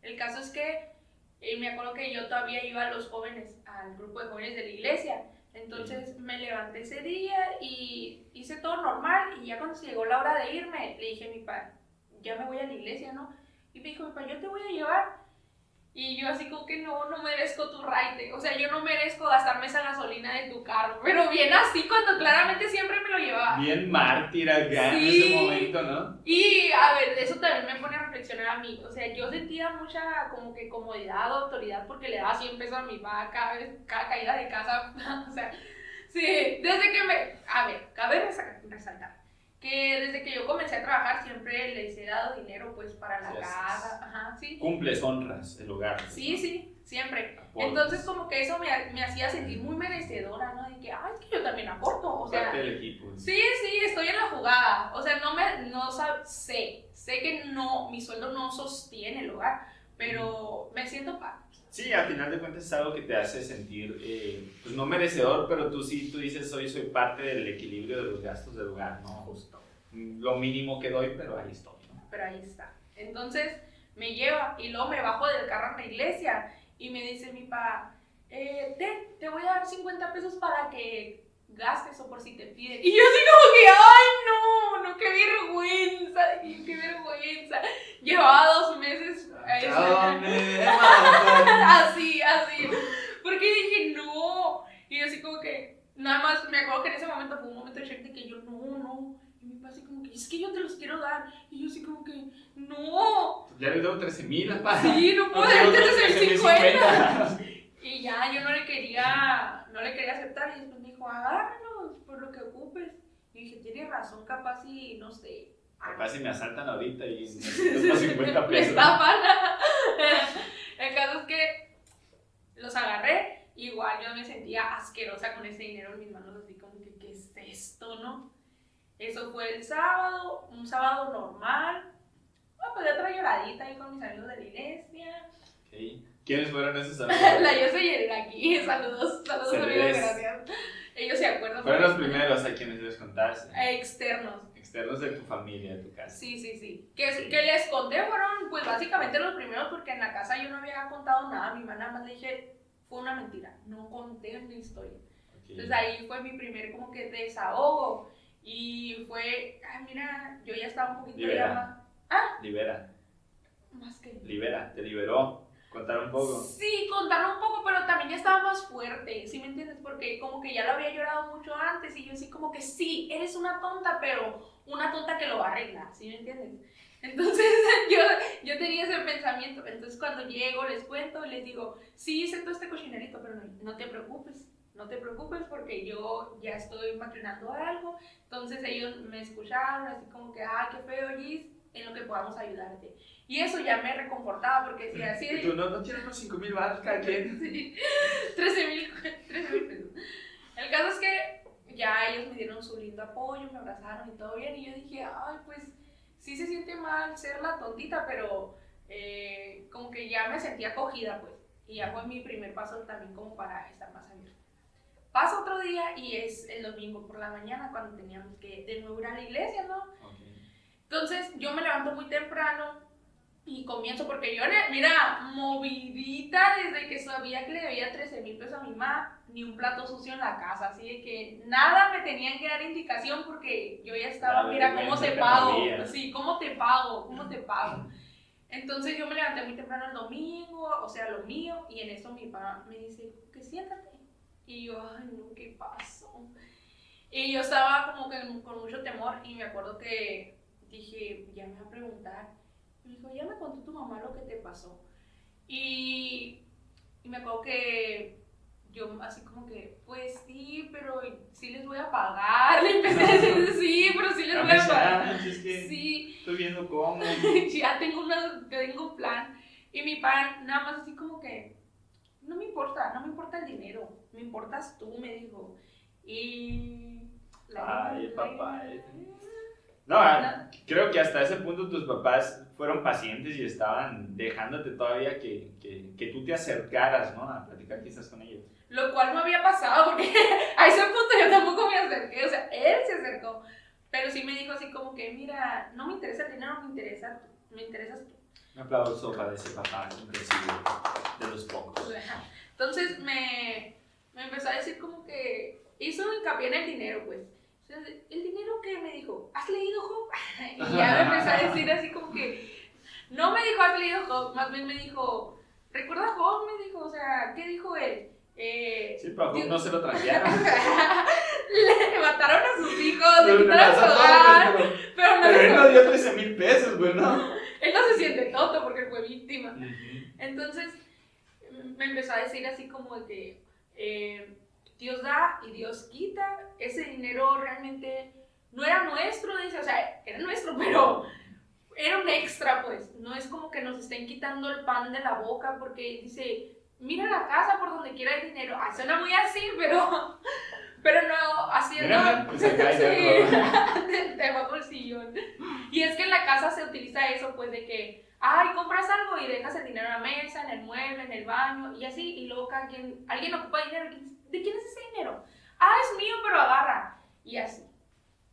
El caso es que me acuerdo que yo todavía iba a los jóvenes, al grupo de jóvenes de la iglesia. Entonces me levanté ese día y hice todo normal y ya cuando se llegó la hora de irme, le dije a mi papá, ya me voy a la iglesia, ¿no? Y me dijo, mi papá, yo te voy a llevar. Y yo así como que no merezco tu ride, o sea, yo no merezco gastarme esa gasolina de tu carro, pero bien así cuando claramente siempre me lo llevaba. Bien mártir acá Sí. en ese momento, ¿no? Y a ver, eso también me pone a reflexionar a mí, o sea, yo sentía mucha como que comodidad o autoridad porque le daba 100 pesos a mi papá cada caída de casa, o sea, sí, desde que a ver, cabe resaltar que desde que yo comencé a trabajar siempre les he dado dinero pues para la casa, ajá, sí. Cumples, honras el hogar. Sí, siempre. Aportas. Entonces como que eso me hacía sentir muy merecedora, ¿no? De que, es que yo también aporto, o sea. Parte del equipo. Sí, estoy en la jugada, o sea, sé que no, mi sueldo no sostiene el hogar, pero me siento parte. Sí, al final de cuentas es algo que te hace sentir, pues no merecedor, pero tú dices, soy parte del equilibrio de los gastos del hogar, ¿no? Justo. Lo mínimo que doy, pero ahí estoy, ¿no? Pero ahí está. Entonces me lleva y luego me bajo del carro en la iglesia y me dice mi papá, te voy a dar 50 pesos para que gastes o por si te piden. Y yo así como que, no, qué vergüenza. Llevaba 2 meses así, porque dije no, y yo así como que, nada más, me acuerdo que en ese momento fue un momento de shock de que yo no, y mi papá así como que, es que yo te los quiero dar, y yo así como que, no. Ya le doy 13,000, papá. Sí, no puedo darte 13,050. Y ya, yo no le quería aceptar, y después me dijo, agárralos por lo que ocupes. Y dije, tienes razón, capaz y no sé. Capaz si me asaltan ahorita y necesito los 50 Me pesos. estafan. El caso es que los agarré, igual yo me sentía asquerosa con ese dinero en mis manos, así como que, ¿qué es esto, no? Eso fue el sábado, un sábado normal. Pues ya otra lloradita ahí con mis amigos de la iglesia. Okay. ¿Quiénes fueron esos amigos? La yo soy el aquí, saludos amigos, gracias. Ellos se acuerdan. Fueron los primeros a quienes les contaste. Externos de tu familia, de tu casa. Sí. Que les conté fueron, pues básicamente los primeros, porque en la casa yo no había contado nada. Mi mamá nada más le dije, fue una mentira, no conté una historia. Okay. Entonces ahí fue mi primer como que desahogo. Y fue, mira, yo ya estaba un poquito ya más. Libera. Más que. Te liberó. ¿Contar un poco? Sí, contar un poco, pero también ya estaba más fuerte, ¿sí me entiendes? Porque como que ya lo había llorado mucho antes y yo así como que sí, eres una tonta, pero una tonta que lo va a arreglar, ¿sí me entiendes? Entonces yo tenía ese pensamiento. Entonces cuando llego, les cuento y les digo, sí hice todo este cochinerito, pero no te preocupes. No te preocupes porque yo ya estoy maquinando algo. Entonces ellos me escucharon así como que, ay, qué feo, Gis, en lo que podamos ayudarte. Y eso ya me reconfortaba porque decía así. ¿Y tú no tienes unos 5,000 baros cada quien? Sí, 13,000 pesos. El caso es que ya ellos me dieron su lindo apoyo, me abrazaron y todo bien. Y yo dije, ay, pues sí se siente mal ser la tontita, pero como que ya me sentía acogida, pues. Y ya fue mi primer paso también como para estar más abierta. Pasa otro día y es el domingo por la mañana cuando teníamos que de nuevo ir a la iglesia, ¿no? Okay. Entonces yo me levanto muy temprano y comienzo porque yo, mira, movidita desde que sabía que le debía 13,000 pesos a mi mamá, ni un plato sucio en la casa, así de que nada me tenían que dar indicación porque yo ya estaba, mira, ¿cómo te pago? Sí, ¿cómo te pago? ¿Cómo te pago? Entonces yo me levanté muy temprano el domingo, o sea, lo mío, y en eso mi papá me dice, que siéntate. Y yo, ay, no, ¿qué pasó? Y yo estaba como que con mucho temor y me acuerdo que dije, ya me va a preguntar. Me dijo, ya me contó tu mamá lo que te pasó. Y me acuerdo que yo así como que, pues sí, pero sí les voy a pagar. Le empecé a decir, sí, pero sí les voy a pagar. Es que sí. Estoy viendo cómo. Ya tengo un plan. Y mi pan nada más así como que, no me importa el dinero, me importas tú, me dijo. Y... papá. No, creo que hasta ese punto tus papás fueron pacientes y estaban dejándote todavía que tú te acercaras, ¿no? A platicar quizás con ellos. Lo cual no había pasado, porque a ese punto yo tampoco me acerqué, o sea, él se acercó. Pero sí me dijo así como que, mira, no me interesa el dinero, me interesas tú. Un aplauso para ese papá impresible, de los pocos. Entonces me empezó a decir como que hizo hincapié en el dinero, pues. Entonces, el dinero que me dijo, ¿has leído Job? Y ya me empezó a decir así como que, no me dijo, ¿has leído Job? Más bien me dijo, ¿recuerda Job? Me dijo, o sea, ¿qué dijo él? Sí, pero a Job no se lo trajeron. Le mataron a sus hijos, le quitaron su hogar, pero él no dio 13,000 pesos, güey, ¿no? Él no se siente tonto porque fue víctima. Entonces, me empezó a decir así como de que Dios da y Dios quita. Ese dinero realmente no era nuestro, dice, o sea, era nuestro, pero era un extra, pues. No es como que nos estén quitando el pan de la boca porque dice, mira la casa por donde quiera el dinero. Ah, suena muy así, pero no, haciendo... Te va bolsillón. Y es que en la casa se utiliza eso, pues, de que, ay, compras algo y dejas el dinero en la mesa, en el mueble, en el baño, y así, y luego alguien ocupa dinero, ¿de quién es ese dinero? Ah, es mío, pero agarra, y así.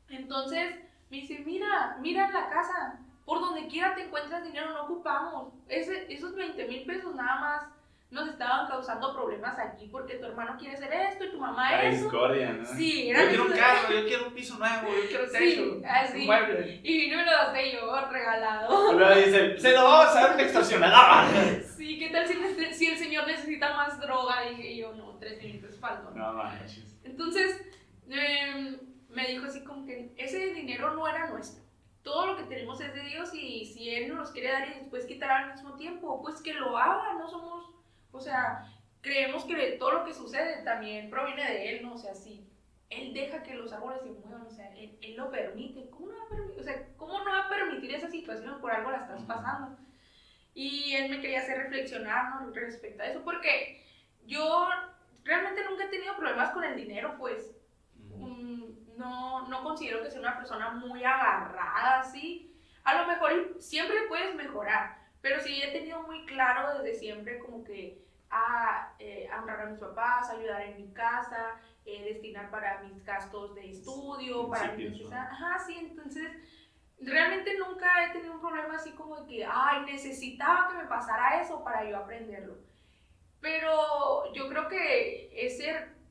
Entonces, me dice, mira en la casa, por donde quiera te encuentras dinero, no ocupamos, esos 20,000 pesos nada más nos estaban causando problemas aquí porque tu hermano quiere hacer esto y tu mamá la eso. Discordia, ¿no? Sí, yo quiero un carro, yo quiero un piso nuevo, yo quiero techo, un mueble. Y vino y me lo das yo regalado. Luego dice, se lo vamos a dar un extorsionador. Sí, ¿qué tal si el señor necesita más droga? Y yo, no, 13,000 pesos faltan. No manches. Entonces, me dijo así como que ese dinero no era nuestro. Todo lo que tenemos es de Dios y si Él nos los quiere dar y después quitar al mismo tiempo, pues que lo haga, no somos... O sea, creemos que todo lo que sucede también proviene de Él, ¿no? O sea, si Él deja que los árboles se muevan, o sea, Él lo permite, ¿cómo no va a permitir? O sea, ¿cómo no va a permitir esa situación? Por algo la estás pasando. Y Él me quería hacer reflexionar, ¿no? Respecto a eso, porque yo realmente nunca he tenido problemas con el dinero, pues. No considero que sea una persona muy agarrada, así. A lo mejor siempre puedes mejorar. Pero sí he tenido muy claro desde siempre como que honrar a mis papás, ayudar en mi casa, destinar para mis gastos de estudio, para mi necesidad. Ajá, sí, entonces realmente nunca he tenido un problema así como de que, ay, necesitaba que me pasara eso para yo aprenderlo. Pero yo creo que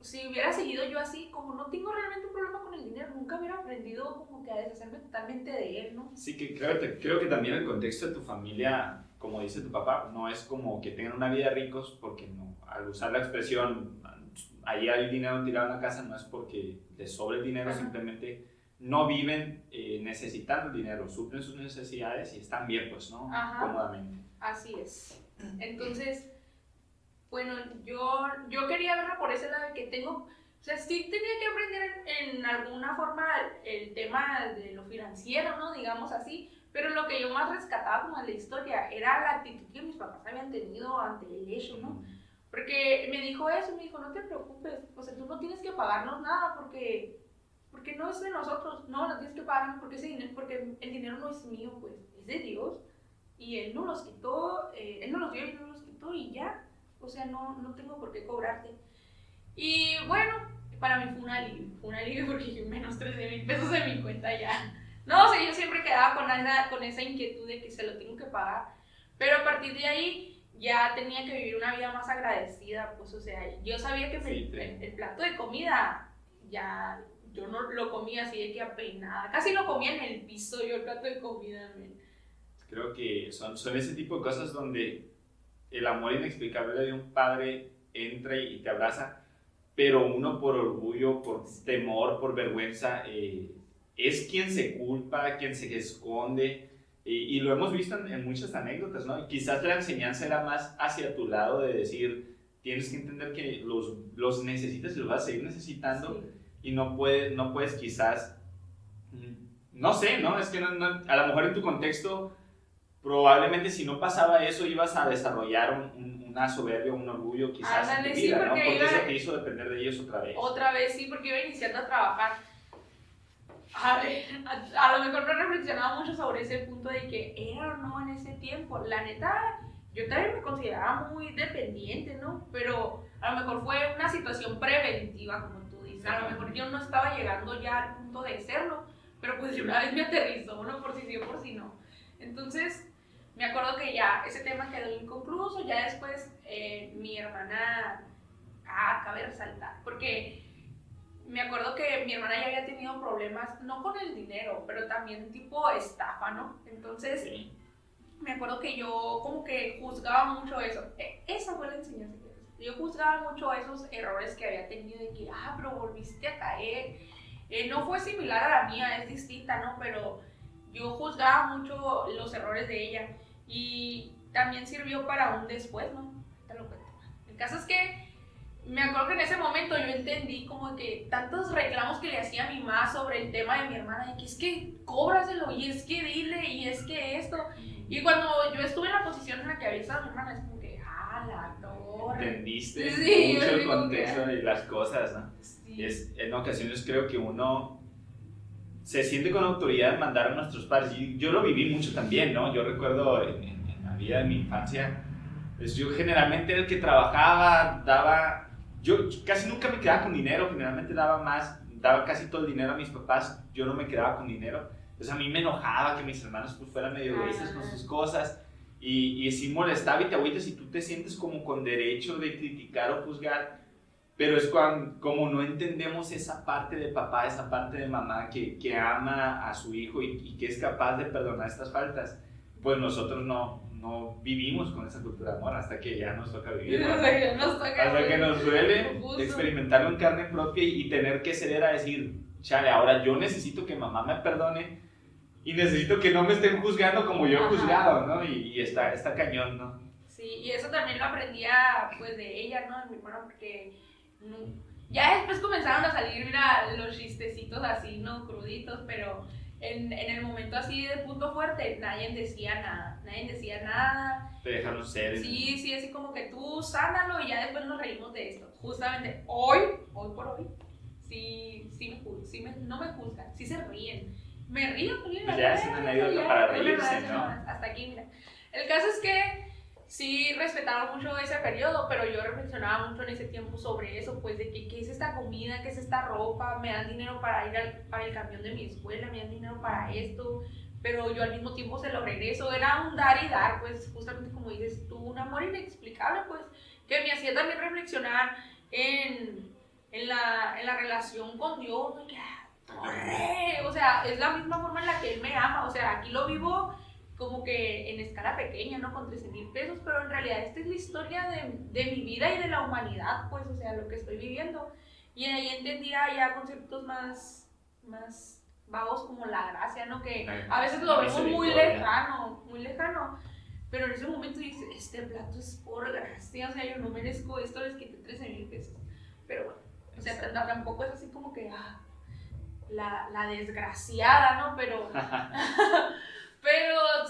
si hubiera seguido yo así, como no tengo realmente un problema con el dinero, nunca hubiera aprendido como que a deshacerme totalmente de él, ¿no? Sí, que creo que también el contexto de tu familia, como dice tu papá, no es como que tengan una vida ricos, porque no, al usar la expresión, ahí hay dinero tirado en la casa, no es porque les sobre el dinero, simplemente no viven necesitando dinero, suplen sus necesidades y están bien, pues, ¿no? Ajá. Cómodamente. Así es. Entonces, bueno, yo quería verlo por ese lado de que tengo, o sea, sí tenía que aprender en alguna forma el tema de lo financiero, ¿no? Digamos así, pero lo que yo más rescataba como de la historia era la actitud que mis papás habían tenido ante el hecho, ¿no? Porque me dijo eso, me dijo, no te preocupes, o sea, tú no tienes que pagarnos nada porque no es de nosotros, no tienes que pagarnos porque el dinero no es mío, pues, es de Dios, y Él nos los quitó, Él nos los dio y nos los quitó y ya, o sea, no tengo por qué cobrarte. Y bueno, para mí fue un alivio porque menos 13,000 pesos en mi cuenta ya. No, o sea, yo siempre quedaba con esa inquietud de que se lo tengo que pagar, pero a partir de ahí ya tenía que vivir una vida más agradecida, pues, o sea, yo sabía que Sí, el plato de comida ya, yo no lo comía así de que apenada, casi lo comía en el piso yo el plato de comida, man. Creo que son ese tipo de cosas donde el amor inexplicable de un padre entra y te abraza, pero uno por orgullo, por temor, por vergüenza, es quien se culpa, quien se esconde, y lo hemos visto en muchas anécdotas, ¿no? Quizás la enseñanza era más hacia tu lado de decir, tienes que entender que los necesitas y los vas a seguir necesitando, sí. Y no puedes quizás, no sé, ¿no? Es que a lo mejor en tu contexto, probablemente si no pasaba eso ibas a desarrollar una soberbia, un orgullo quizás en tu vida, ¿no? Porque eso te hizo depender de ellos otra vez. Otra vez, sí, porque iba iniciando a trabajar. A ver, a lo mejor no he reflexionado mucho sobre ese punto de que era o no en ese tiempo. La neta, yo también me consideraba muy dependiente, ¿no? Pero a lo mejor fue una situación preventiva, como tú dices. A lo mejor yo no estaba llegando ya al punto de serlo, pero pues de una vez me aterrizó, ¿no? Por si sí o por si no. Entonces, me acuerdo que ya ese tema quedó inconcluso. Ya después mi hermana, cabe resaltar, porque me acuerdo que mi hermana ya había tenido problemas, no con el dinero, pero también tipo estafa, ¿no? Entonces, sí. Me acuerdo que yo como que juzgaba mucho eso. Esa fue la enseñanza que yo juzgaba mucho esos errores que había tenido de que, pero volviste a caer. No fue similar a la mía, es distinta, ¿no? Pero yo juzgaba mucho los errores de ella y también sirvió para un después, ¿no? Te lo cuento. El caso es que me acuerdo que en ese momento yo entendí como que tantos reclamos que le hacía a mi mamá sobre el tema de mi hermana, de que es que cóbraselo, y es que dile, y es que esto. Y cuando yo estuve en la posición en la que había estado mi hermana, es como que, la torre. Entendiste sí, mucho el contexto y las cosas, ¿no? Sí. En ocasiones creo que uno se siente con autoridad en mandar a nuestros padres. Yo lo viví mucho también, ¿no? Yo recuerdo en la vida de mi infancia, pues yo generalmente era el que trabajaba, yo casi nunca me quedaba con dinero, generalmente daba casi todo el dinero a mis papás, yo no me quedaba con dinero. Entonces a mí me enojaba que mis hermanos pues fueran medio egoístas con sus cosas y sí molestaba y te agüitas y tú te sientes como con derecho de criticar o juzgar, pero es como no entendemos esa parte de papá, esa parte de mamá que ama a su hijo y que es capaz de perdonar estas faltas, pues nosotros no vivimos con esa cultura de amor hasta que ya nos toca vivir, ¿no? Hasta que nos duele experimentarlo en carne propia y tener que ceder a decir, chale, ahora yo necesito que mamá me perdone y necesito que no me estén juzgando como yo he juzgado, ¿no? Y está cañón, ¿no? Sí, y eso también lo aprendía pues de ella, ¿no? De mi hermana, porque ya después comenzaron a salir, mira, los chistecitos así, ¿no? Cruditos, pero en el momento así de punto fuerte, nadie decía nada. Te dejaron ser. Sí, así como que tú sánalo y ya después nos reímos de esto. Justamente hoy por hoy, no me juzgan, sí se ríen. Me río también. Pues ya es una anécdota para reírse, ¿no? Hasta aquí, mira. El caso es que sí respetaron mucho ese periodo, pero yo reflexionaba mucho en ese tiempo sobre eso, pues de que qué es esta comida, qué es esta ropa, me dan dinero para ir para el camión de mi escuela, me dan dinero para esto, pero yo al mismo tiempo se lo regreso. Era un dar y dar, pues justamente como dices tú, un amor inexplicable, pues que me hacía también reflexionar en la relación con Dios, ¿no? O sea, es la misma forma en la que Él me ama. O sea, aquí lo vivo como que en escala pequeña, ¿no? Con 13,000 pesos, pero en realidad esta es la historia de mi vida y de la humanidad, pues, o sea, lo que estoy viviendo. Y ahí entendía ya conceptos más vagos como la gracia, ¿no? Que La a veces lo vemos muy misericordia. lejano, pero en ese momento dices, este plato es por gracia, o sea, yo no merezco esto, les quité 13,000 pesos. Pero bueno, o sea, tampoco es así como que la desgraciada, ¿no? Pero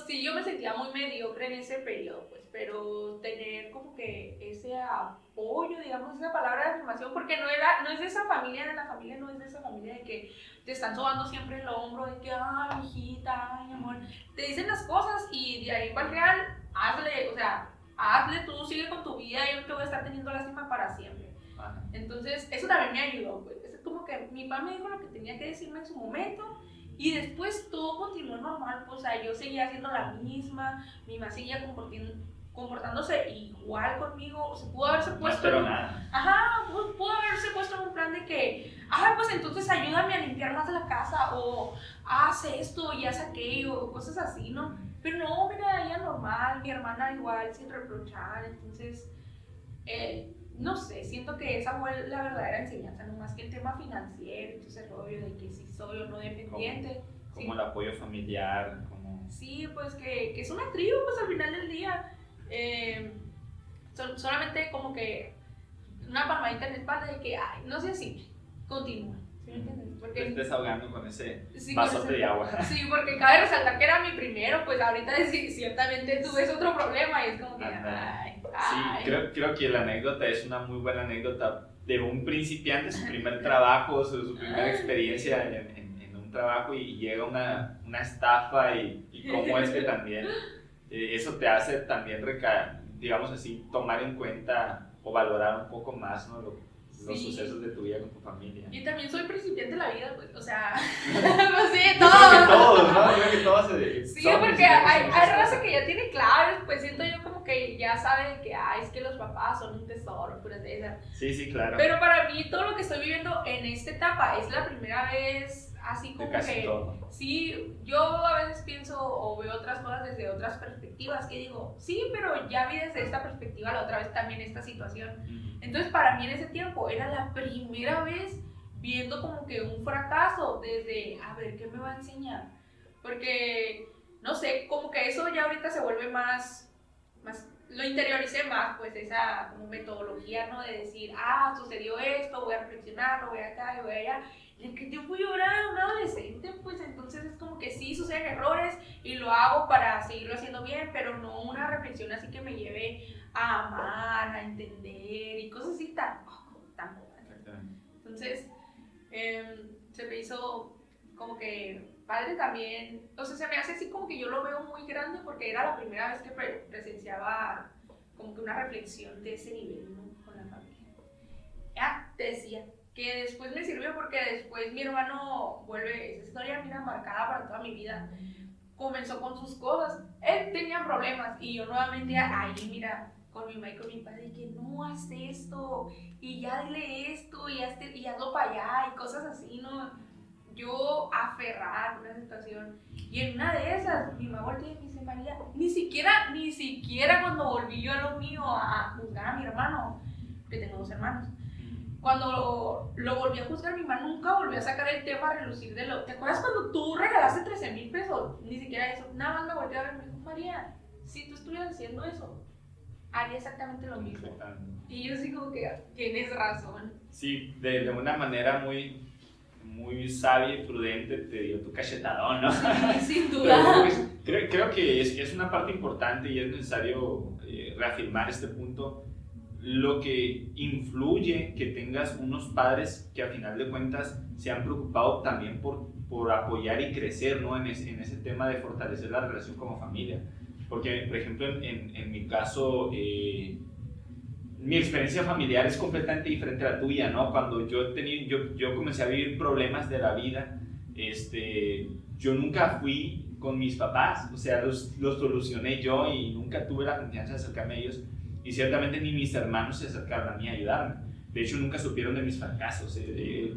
sí, yo me sentía muy mediocre en ese periodo, pues, pero tener como que ese apoyo, digamos, esa palabra de afirmación, porque no es de esa familia, de la familia no es de esa familia de que te están sobando siempre el hombro, de que, ay, hijita, ay, mi amor, te dicen las cosas y de ahí para el real, hazle, o sea, hazle, tú sigue con tu vida, yo no te voy a estar teniendo lástima para siempre. Ajá. Entonces, eso también me ayudó, pues, es como que mi papá me dijo lo que tenía que decirme en su momento. Y después todo continuó normal, pues, o sea, yo seguía haciendo la misma, mi mamá seguía comportándose igual conmigo, o sea, pudo haberse puesto... No espero nada. Ajá, pudo haberse puesto en un plan de que, pues entonces ayúdame a limpiar más la casa, o haz esto y haz aquello, o cosas así, ¿no? Pero no, mira, ella normal, mi hermana igual, sin reprochar, entonces... no sé, siento que esa fue la verdadera enseñanza, no más que el tema financiero, entonces el rollo de que si soy o no dependiente. Como Sí. el apoyo familiar, como... Sí, pues que es una tribu, pues al final del día. Solamente como que una palmadita en la espalda de que, ay, no sé si continúa. ¿Sí me entiendes? Porque Te estés ahogando con ese sí, vasote de agua. Sí, porque cabe resaltar que era mi primero, pues ahorita ciertamente tú ves otro problema y es como que, Sí, creo que la anécdota es una muy buena anécdota de un principiante, su primer trabajo, su primera experiencia en un trabajo y llega una estafa y cómo es que también eso te hace también, digamos así, tomar en cuenta o valorar un poco más, ¿no? Los sucesos de tu vida con tu familia. Y también soy principiante en la vida, pues, o sea, pues sí, Yo creo que todos, ¿no? Creo que todos Sí, son porque principiantes hay en raza muchas que ya tiene claves, pues siento yo como que ya sabe que, es que los papás son un tesoro, puras de esas. Sí, claro. Pero para mí todo lo que estoy viviendo en esta etapa es la primera vez así como de casi que... todo. Sí, yo a veces pienso o veo otras cosas desde otras perspectivas que digo, sí, pero ya vi desde esta perspectiva la otra vez también esta situación. Entonces para mí en ese tiempo era la primera vez viendo como que un fracaso desde, a ver, ¿qué me va a enseñar? Porque, no sé, como que eso ya ahorita se vuelve más lo interioricé más, pues esa como metodología, ¿no? De decir, sucedió esto, voy a reflexionar, voy acá y voy allá. ¿En qué tiempo yo era un adolescente? Pues entonces es como que sí suceden errores y lo hago para seguirlo haciendo bien, pero no una reflexión así que me lleve a amar, a entender y cosas así tan buenas. Entonces, se me hizo como que padre también, o sea, se me hace así como que yo lo veo muy grande porque era la primera vez que presenciaba como que una reflexión de ese nivel, ¿no? Con la familia. Te decía que después me sirvió porque después mi hermano vuelve, esa historia mira marcada para toda mi vida, comenzó con sus cosas, él tenía problemas y yo nuevamente ahí mira, con mi mamá y con mi padre, que no, haz esto y ya dile esto y hazlo para allá y cosas así, ¿no? Yo aferrar una situación y en una de esas mi mamá voltea y me dice, María, ni siquiera cuando volví yo a lo mío a juzgar a mi hermano, que tengo 2 hermanos, cuando lo volví a juzgar, mi mamá nunca volvió a sacar el tema a relucir de lo, ¿te acuerdas cuando tú regalaste 13,000 pesos? Ni siquiera eso, nada más me volteó a ver y me dijo, María, si tú estuvieras haciendo eso, haría exactamente lo mismo. Y yo sí como que tienes razón. Sí, de una manera muy sabia y prudente te dio tu cachetadón, ¿no? Sí, sin duda. Creo que es una parte importante y es necesario reafirmar este punto. Lo que influye que tengas unos padres que a final de cuentas se han preocupado también por apoyar y crecer, ¿no? en ese tema de fortalecer la relación como familia. Porque, por ejemplo, en mi caso, mi experiencia familiar es completamente diferente a la tuya, ¿no? Cuando yo comencé a vivir problemas de la vida, yo nunca fui con mis papás, o sea, los solucioné yo y nunca tuve la confianza de acercarme a ellos, y ciertamente ni mis hermanos se acercaron a mí a ayudarme. De hecho, nunca supieron de mis fracasos.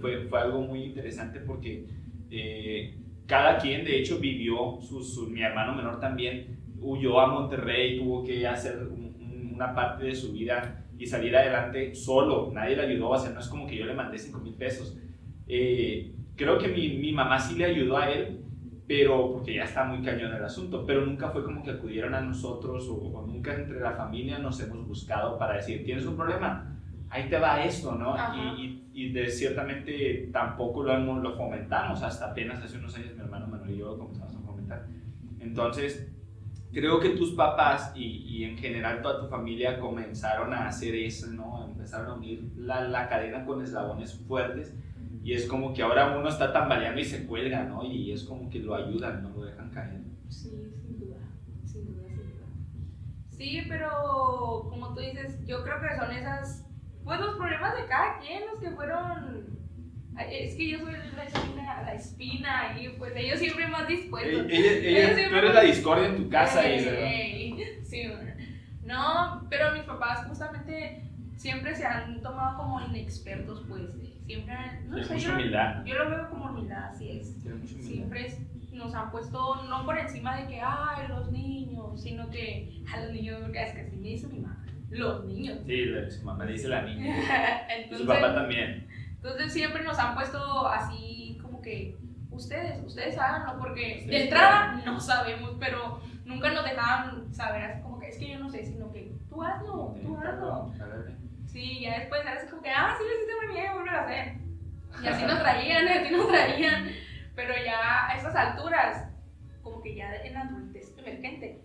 Fue algo muy interesante porque cada quien, de hecho, vivió, mi hermano menor también huyó a Monterrey, tuvo que hacer una parte de su vida y salir adelante solo, nadie le ayudó, o sea, no es como que yo le mandé 5,000 pesos. creo que mi mamá sí le ayudó a él, pero porque ya está muy cañón el asunto, pero nunca fue como que acudieron a nosotros o nunca entre la familia nos hemos buscado para decir, ¿tienes un problema? Ahí te va esto, ¿no? Y de ciertamente tampoco lo fomentamos, hasta apenas hace unos años mi hermano menor y yo lo comenzamos a fomentar. Entonces, creo que tus papás y en general toda tu familia comenzaron a hacer eso, ¿no? Empezaron a unir la cadena con eslabones fuertes. Y es como que ahora uno está tambaleando y se cuelga, ¿no? Y es como que lo ayudan, no lo dejan caer. Sí, sin duda, sin duda, sin duda. Sí, pero como tú dices, yo creo que son esas, pues los problemas de cada quien, los que fueron, es que yo soy la espina y pues ellos siempre más dispuestos. Tú eres la discordia en tu casa. Sí, bueno. No, pero mis papás justamente siempre se han tomado como inexpertos, pues, siempre, no sé, mucha humildad. Yo lo veo como humildad, así es. Siempre nos han puesto, no por encima de que, ay, los niños, sino que a los niños, es que así me dice mi mamá, los niños. Sí, su mamá dice la niña. Entonces, y su papá también. Entonces siempre nos han puesto así como que, ustedes háganlo, porque de entrada no sabemos, pero nunca nos dejaban saber así como que, es que yo no sé, sino que tú hazlo. Sí, ya después era así como que, sí lo hiciste muy bien, vuelve a hacer. Y así nos traían. Pero ya a estas alturas, como que ya en adultez emergente,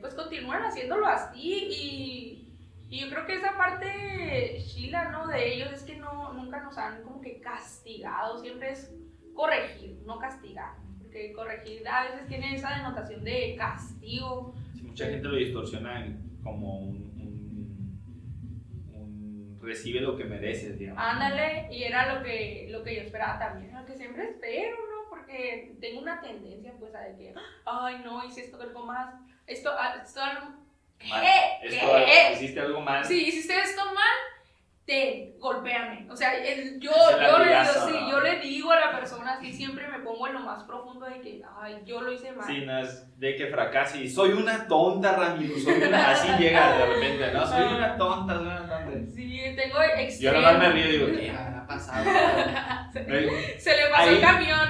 pues continúan haciéndolo así. Y yo creo que esa parte chila, ¿no? De ellos es que nunca nos han como que castigado, siempre es corregir, no castigar. Porque corregir a veces tiene esa denotación de castigo. Sí, mucha gente lo distorsiona como un recibe lo que mereces, digamos. Ándale, y era lo que yo esperaba también, lo que siempre espero, ¿no? Porque tengo una tendencia, pues, a de que, ay, no, hice esto algo más, esto algo... ¿Hiciste algo mal? Sí, hiciste esto mal, golpéame. O sea, yo le digo a la persona, así siempre me pongo en lo más profundo de que, ay, yo lo hice mal. Sí, no es de que fracase y soy una tonta, Ramiro, así llega de repente, ¿no? Soy una tonta. Sí, tengo extremos. Yo nomás me río y digo, ¿qué habrá pasado? Se le pasó el camión.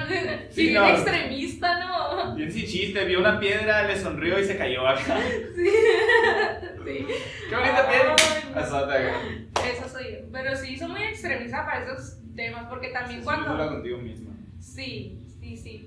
Sí, no. Extremista, ¿no? Bien sin chiste, vio una piedra, le sonrió y se cayó acá. Sí. Qué bonita piedra. Eso soy yo. Pero sí, soy muy extremista para esos temas, porque también cuando... Habla contigo misma. Sí.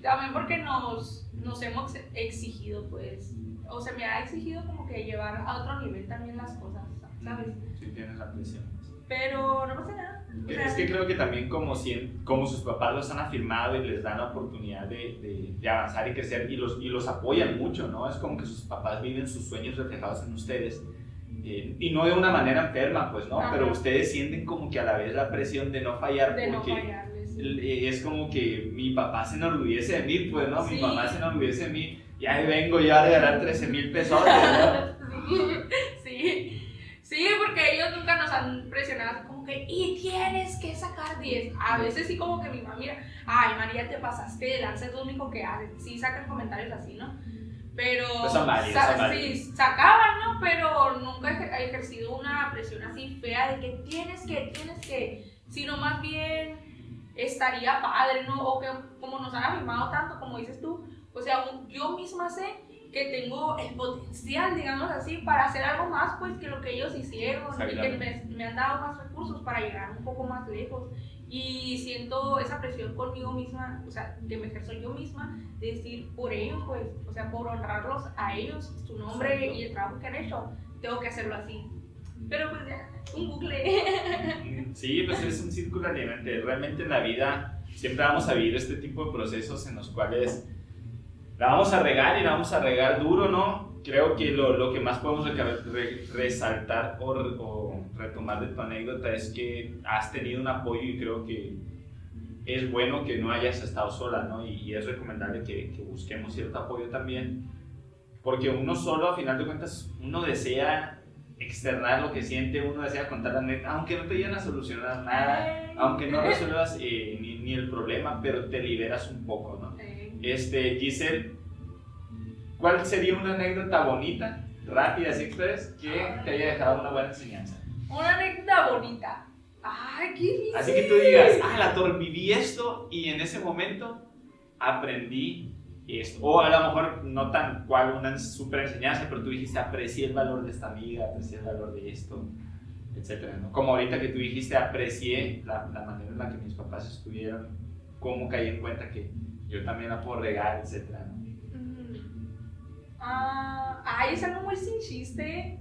También porque nos hemos exigido, pues, o se me ha exigido como que llevar a otro nivel también las cosas, ¿sabes? Sí, tienes la presión. Pero no pasa nada. Es que creo que también como sus papás los han afirmado y les dan la oportunidad de avanzar y crecer y los apoyan mucho, ¿no? Es como que sus papás viven sus sueños reflejados en ustedes. Y no de una manera enferma, pues, ¿no? Ajá. Pero ustedes sienten como que a la vez la presión de no fallar, es como que mi papá se enorgullece de mí, pues, ¿no? Sí. Mi mamá se enorgullece de mí, y ahí vengo yo a regalar 13,000 pesos, ¿no? Sí, porque ellos nunca nos han presionado así como que, y tienes que sacar 10. A veces sí como que mi mamá mira, ay, María, te pasaste de lanza, es lo único que haces. Sí sacan comentarios así, ¿no? Pero sí, sacaban, ¿no? Pero nunca he ejercido una presión así fea de que tienes que, sino más bien estaría padre, ¿no? O que como nos han afirmado tanto, como dices tú, o sea, yo misma sé que tengo el potencial, digamos así, para hacer algo más, pues, que lo que ellos hicieron, y que me han dado más recursos para llegar un poco más lejos. Y siento esa presión conmigo misma, o sea, que me ejerzo yo misma, de decir, por ellos, pues, o sea, por honrarlos a ellos, su nombre y el trabajo que han hecho, tengo que hacerlo así. Pero pues ya, un bucle. Sí, pues es un círculo alienante. Realmente en la vida siempre vamos a vivir este tipo de procesos en los cuales la vamos a regar y la vamos a regar duro, ¿no? Creo que lo que más podemos resaltar o retomar de tu anécdota es que has tenido un apoyo y creo que es bueno que no hayas estado sola, ¿no? Y es recomendable que busquemos cierto apoyo también, porque uno solo, a final de cuentas, uno desea externar lo que siente, uno desea contar la neta, aunque no te lleguen a solucionar nada, aunque no resuelvas ni el problema, pero te liberas un poco, ¿no? Giselle, ¿cuál sería una anécdota bonita, rápida, así express, que te haya dejado una buena enseñanza? Una anécdota bonita. Ay, qué difícil. Así que tú digas, la torre, viví esto y en ese momento aprendí esto. O a lo mejor no tan cual una super enseñanza, pero tú dijiste, aprecié el valor de esta vida, aprecié el valor de esto, etcétera, ¿no? Como ahorita que tú dijiste, aprecié la manera en la que mis papás estuvieron, cómo caí en cuenta que yo también la puedo regar, etcétera, ¿no? Es algo muy sin chiste.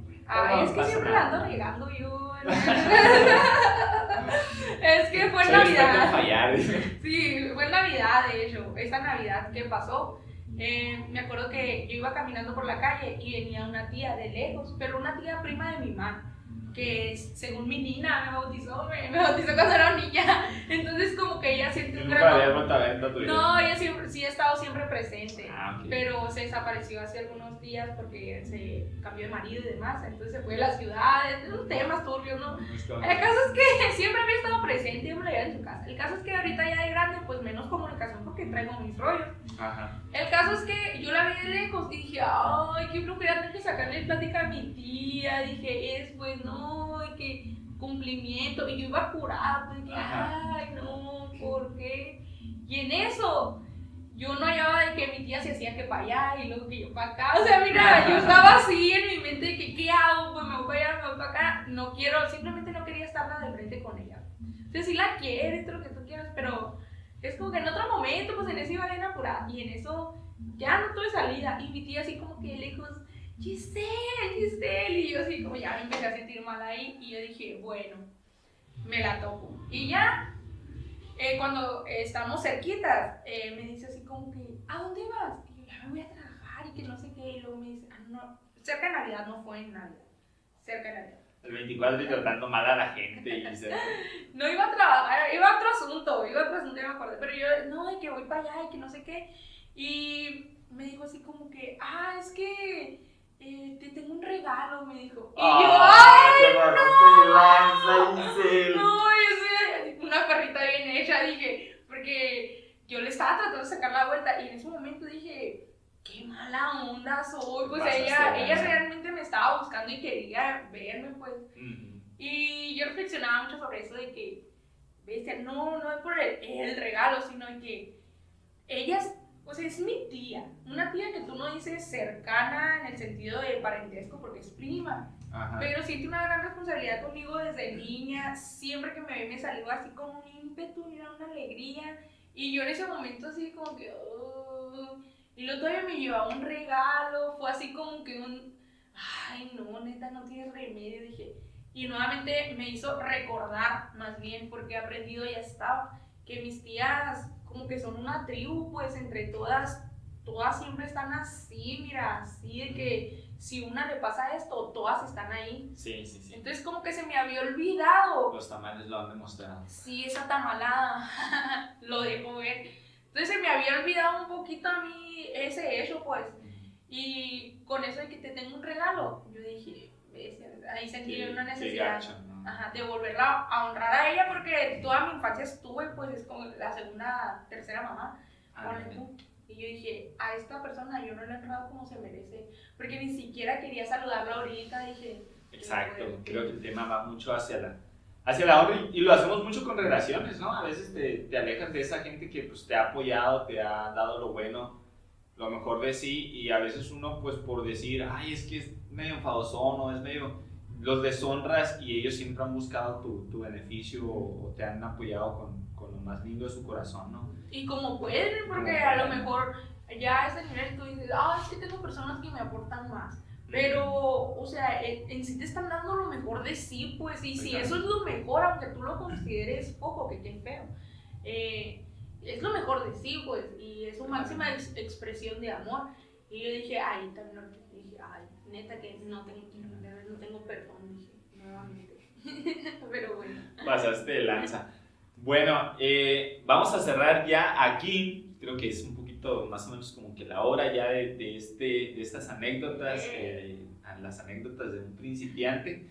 Es que siempre la ando regando yo. Es que fue en Navidad. Fallar. Sí, fue en Navidad, de hecho. Esa Navidad que pasó, me acuerdo que yo iba caminando por la calle y venía una tía de lejos, pero una tía prima de mi mamá, que según mi nina me bautizó cuando era niña. Entonces como que ella siente un gran... No, ella siempre, sí ha estado siempre presente, okay. Pero se desapareció hace algunos días porque se cambió de marido y demás, entonces se fue de la ciudad, unos temas turbios, ¿no? El caso es que siempre había estado presente, yo me la llevaba en su casa. El caso es que ahorita ya de grande, pues menos comunicación porque traigo mis rollos. Ajá. El caso es que yo la vi de lejos y dije, ay, qué flojera tener que sacarle plática a mi tía. Dije, pues no, que cumplimiento. Y yo iba curada, dije, ay, no, ¿por qué? Y en eso, yo no hallaba de que mi tía se hacía que para allá y luego que yo para acá. O sea, mira, yo estaba así en mi mente de que, ¿qué hago? Pues me voy para allá, me voy para acá. No quiero, simplemente no quería estar nada de frente con ella. O sea, sí la quieres, todo lo que tú quieras, pero es como que en otro momento, pues en eso iba bien apurada. Y en eso ya no tuve salida. Y mi tía así como que lejos, Giselle. Y yo así como ya me empecé a sentir mal ahí. Y yo dije, bueno, me la toco. Y ya, cuando estamos cerquitas, me dice así como que, ¿a dónde vas? Y yo, ya me voy a trabajar y que no sé qué. Y luego me dice, no, cerca de Navidad, no fue en Navidad, cerca de Navidad. El 24 y tratando mal a la gente. No iba a trabajar, iba a otro asunto, ya me acordé. Pero yo, no, de que voy para allá y que no sé qué. Y me dijo así como que, es que te tengo un regalo, me dijo. Y yo, ¡ay, no! No, yo soy una perrita bien hecha, dije, porque yo le estaba tratando de sacar la vuelta y en ese momento dije, qué mala onda soy, pues ella realmente me estaba buscando y quería verme, pues. Y yo reflexionaba mucho sobre eso de que, bestia, no es por el regalo, sino de que ellas, o sea, es mi tía, una tía que tú no dices cercana en el sentido de parentesco porque es prima. Ajá. Pero siente una gran responsabilidad conmigo desde niña, siempre que me ve me salió así con un ímpetu y una alegría, y yo en ese momento así como que, y luego todavía me llevaba un regalo, fue así como que ay no, neta, no tiene remedio, dije. Y nuevamente me hizo recordar, más bien, porque he aprendido, ya estaba, que mis tías como que son una tribu, pues entre todas siempre están así, mira, así de que si una le pasa esto, todas están ahí. Sí. Entonces como que se me había olvidado. Los tamales lo han demostrado. Sí, esa tamalada lo dejo ver. Entonces se me había olvidado un poquito a mí ese hecho, pues. Y con eso de que te tengo un regalo, yo dije, ahí sentí una necesidad de volverla a honrar a ella, porque toda mi infancia estuve, pues es como la segunda, tercera mamá. Y yo dije, a esta persona yo no le he honrado como se merece, porque ni siquiera quería saludarla ahorita, dije. Exacto, creo que el tema va mucho hacia la honra y lo hacemos mucho con relaciones, ¿no? A veces te alejas de esa gente que pues, te ha apoyado, te ha dado lo bueno, lo mejor de sí, y a veces uno pues por decir, es que es medio enfadosón o es medio, los deshonras y ellos siempre han buscado tu beneficio o te han apoyado con lo más lindo de su corazón, ¿no? Y como pueden, porque a lo mejor ya a ese nivel tú dices, es que tengo personas que me aportan más. Pero, o sea, en sí te están dando lo mejor de sí, pues, y si eso es lo mejor, aunque tú lo consideres poco, que qué feo, es lo mejor de sí, pues, y es su máxima expresión de amor. Y yo dije, neta que no tengo perdón, dije, nuevamente. Pero bueno. Pasaste de lanza. Bueno, vamos a cerrar ya aquí, creo que es un poquito más o menos como que la hora ya de estas anécdotas, las anécdotas de un principiante.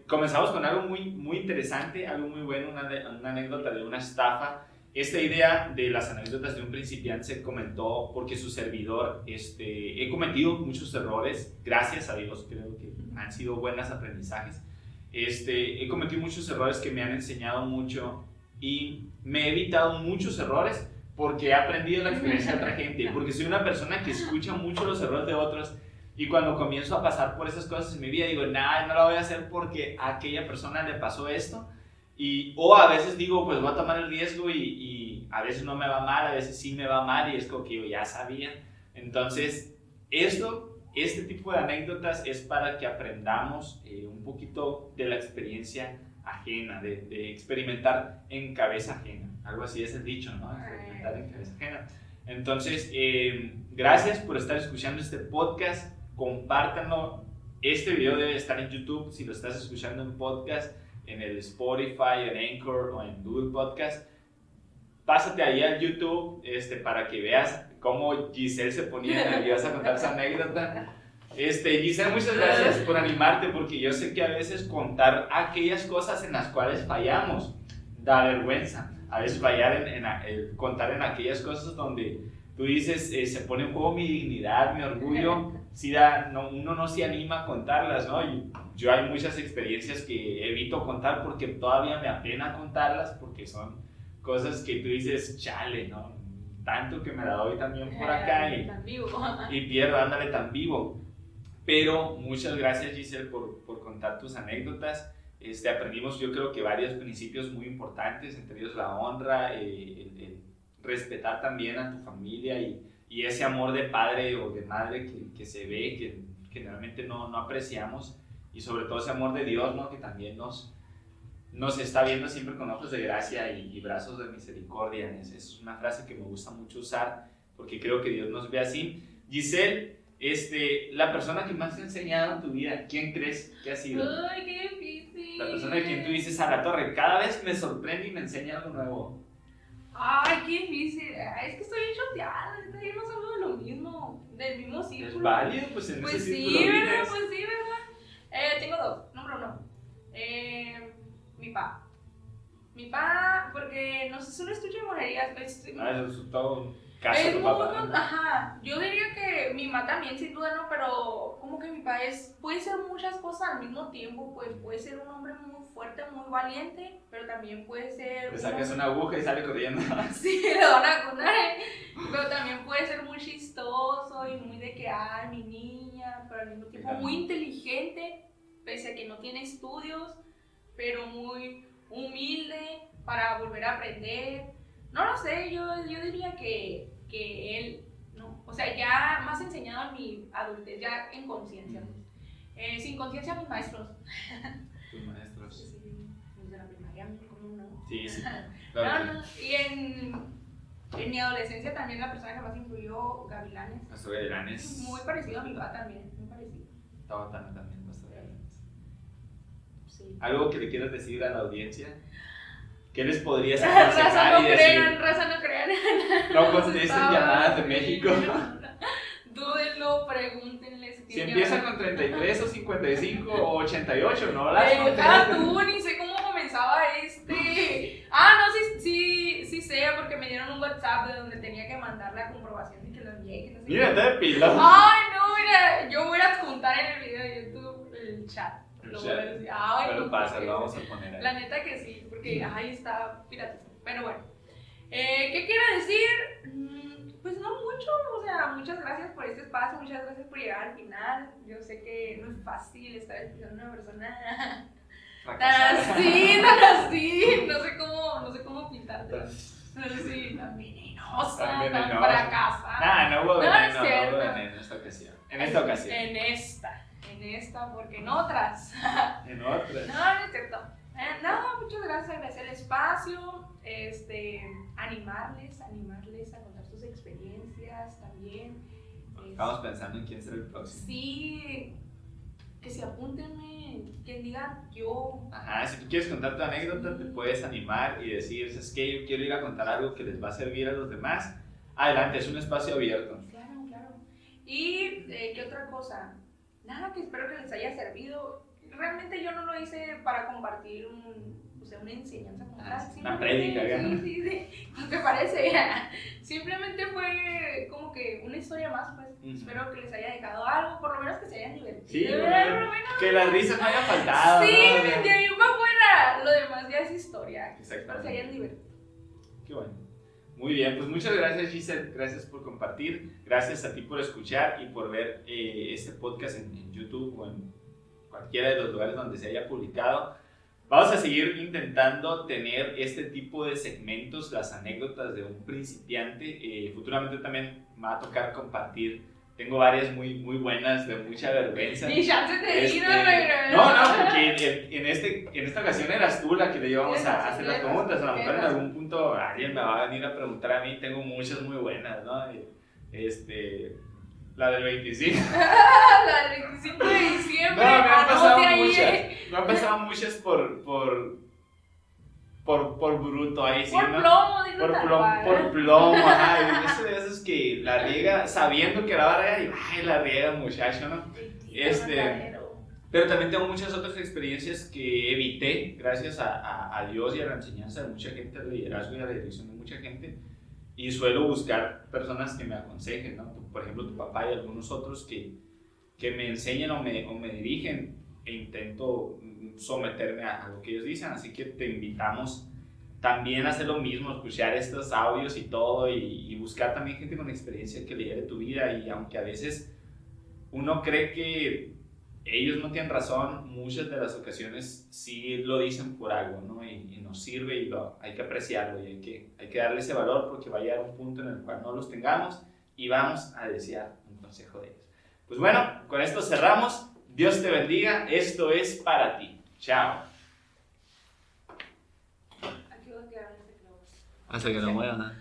Comenzamos con algo muy interesante, algo muy bueno, una anécdota de una estafa. Esta idea de las anécdotas de un principiante se comentó porque su servidor, he cometido muchos errores, gracias a Dios, creo que han sido buenos aprendizajes. He cometido muchos errores que me han enseñado mucho y me he evitado muchos errores porque he aprendido la experiencia de otra gente, porque soy una persona que escucha mucho los errores de otros y cuando comienzo a pasar por esas cosas en mi vida digo, nada, no lo voy a hacer porque a aquella persona le pasó esto o a veces digo, pues voy a tomar el riesgo y a veces no me va mal, a veces sí me va mal y es como que yo ya sabía. Entonces, este tipo de anécdotas es para que aprendamos un poquito de la experiencia ajena, de experimentar en cabeza ajena. Algo así es el dicho, ¿no? Experimentar en cabeza ajena. Entonces, gracias por estar escuchando este podcast. Compártanlo. Este video debe estar en YouTube. Si lo estás escuchando en podcast, en el Spotify, en Anchor o en Google Podcast, pásate ahí al YouTube para que veas cómo Giselle se ponía nerviosa a contar esa anécdota. Giselle, muchas gracias por animarte, porque yo sé que a veces contar aquellas cosas en las cuales fallamos da vergüenza. A veces fallar contar en aquellas cosas donde tú dices, se pone en juego mi dignidad, mi orgullo, uno no se anima a contarlas, ¿no? Yo hay muchas experiencias que evito contar porque todavía me apena contarlas, porque son cosas que tú dices, chale, ¿no? Tanto que me la doy también por acá y pierdo, ándale, tan vivo. Pero muchas gracias, Giselle, por contar tus anécdotas. Aprendimos, yo creo que varios principios muy importantes, entre ellos la honra, el respetar también a tu familia y ese amor de padre o de madre que se ve, que generalmente no apreciamos, y sobre todo ese amor de Dios, ¿no? Que también nos está viendo siempre con ojos de gracia y brazos de misericordia. Es una frase que me gusta mucho usar porque creo que Dios nos ve así. Giselle, la persona que más te ha enseñado en tu vida, ¿quién crees que ha sido? ¡Ay, qué difícil! La persona de quien tú dices, a la torre, cada vez me sorprende y me enseña algo nuevo. ¡Ay, qué difícil! Es que estoy choteada, yo no salgo de lo mismo, del mismo círculo. Es válido, pues en pues ese sí, círculo ¿verdad? vives. Pues sí, ¿verdad? Tengo dos. Número uno. Mi papá. Mi papá, porque no sé, es un estuche de monerías. Eso es todo caso Es de tu muy, papá. ajá. Yo diría que mi mamá también, sin duda, no, pero como que mi papá puede ser muchas cosas al mismo tiempo. Pues puede ser un hombre muy fuerte, muy valiente, pero también puede ser. Le sacas una aguja y sale corriendo. Sí, lo van a curar, pero también puede ser muy chistoso y muy de que, ay, mi niña, pero al mismo tiempo muy inteligente, pese a que no tiene estudios, pero muy humilde para volver a aprender. No lo sé, yo diría que él, no, o sea, ya más enseñado en mi adultez, ya en conciencia. Sin conciencia, mis maestros. Tus maestros. Sí, los de la primaria, ¿cómo no? Sí. Claro. No. Y en mi adolescencia también la persona que más influyó, Gavilanes. Pastor Gavilanes. Muy parecido a mi papá también, muy parecido. Tabata también, Pastor Gavilanes. Sí. ¿Algo que le quieras decir a la audiencia? ¿Qué les podrías Raza aconsejar no y decir? no crean. No contesten llamadas de México. Dúdenlo, pregúntenle Si empiezan con 33 o 55 o 88, no las tú, ni sé cómo comenzaba no, sí sé, porque me dieron un WhatsApp de donde tenía que mandar la comprobación de que lo envié, que no sé qué. Mira, te pila. Ay, no, mira, yo voy a adjuntar en el video de YouTube el chat. Lo voy a decir. Ay, pero no, pasa, lo vamos a poner ahí. La neta que sí, porque ahí está piratizado. Pero bueno, ¿qué quiero decir? Pues no mucho, o sea, muchas gracias por este espacio, muchas gracias por llegar al final. Yo sé que no es fácil estar escuchando a una persona tan así, no sé cómo pintarte. No sé si tan venenosa, tan fracasada. No hubo veneno, es no hubo veneno en esta ocasión. En esta, porque en otras. En otras. No es cierto. No, muchas gracias, agradecer el espacio, animarles a contar sus experiencias también. Estamos pensando en quién será el próximo. Sí, que se apúntenme, que digan yo. Ajá, si tú quieres contar tu anécdota, te puedes animar y decir, es que yo quiero ir a contar algo que les va a servir a los demás. Adelante, es un espacio abierto. Claro. Y, ¿qué otra cosa? Nada, que espero que les haya servido. Realmente yo no lo hice para compartir una enseñanza como tal. Una prédica, Sí, como que parece. Simplemente fue como que una historia más, pues. Espero que les haya dejado algo, por lo menos que se hayan divertido. Sí, que las risas no hayan faltado. Sí, ¿no? de ahí para afuera. Lo demás ya es historia. Espero que se hayan divertido. Qué bueno. Muy bien, pues muchas gracias, Giselle. Gracias por compartir. Gracias a ti por escuchar y por ver este podcast en YouTube o en cualquiera de los lugares donde se haya publicado. Vamos a seguir intentando tener este tipo de segmentos, las anécdotas de un principiante. Futuramente también me va a tocar compartir. Tengo varias muy, muy buenas, de mucha vergüenza. Y ya se te vino, No, porque en esta ocasión eras tú la que le íbamos a hacer las preguntas. A lo mejor en algún punto alguien me va a venir a preguntar a mí. Tengo muchas muy buenas, ¿no? La del 25. La del 25 de diciembre. No, me han pasado muchas. Me han pasado muchas por bruto ahí, sí, por ¿no? plomo, digo por plomo, ajá. Eso de esos que la riega sabiendo que la va a regar y ay, la riega, muchacho, ¿no? Pero también tengo muchas otras experiencias que evité gracias a Dios y a la enseñanza de mucha gente, al liderazgo y a la dirección de mucha gente. Y suelo buscar personas que me aconsejen, ¿no? Por ejemplo, tu papá y algunos otros que me enseñan o me dirigen, e intento someterme a lo que ellos dicen. Así que te invitamos también a hacer lo mismo, escuchar estos audios y todo, y buscar también gente con experiencia que lidere tu vida. Y aunque a veces uno cree que ellos no tienen razón, muchas de las ocasiones sí lo dicen por algo, ¿no? Y nos sirve y hay que apreciarlo y hay que darle ese valor, porque va a llegar un punto en el cual no los tengamos y vamos a desear un consejo de ellos. Pues bueno, con esto cerramos. Dios te bendiga. Esto es para ti. Chao. Aquí voy a quedar en este clavo. Hasta que lo mueva.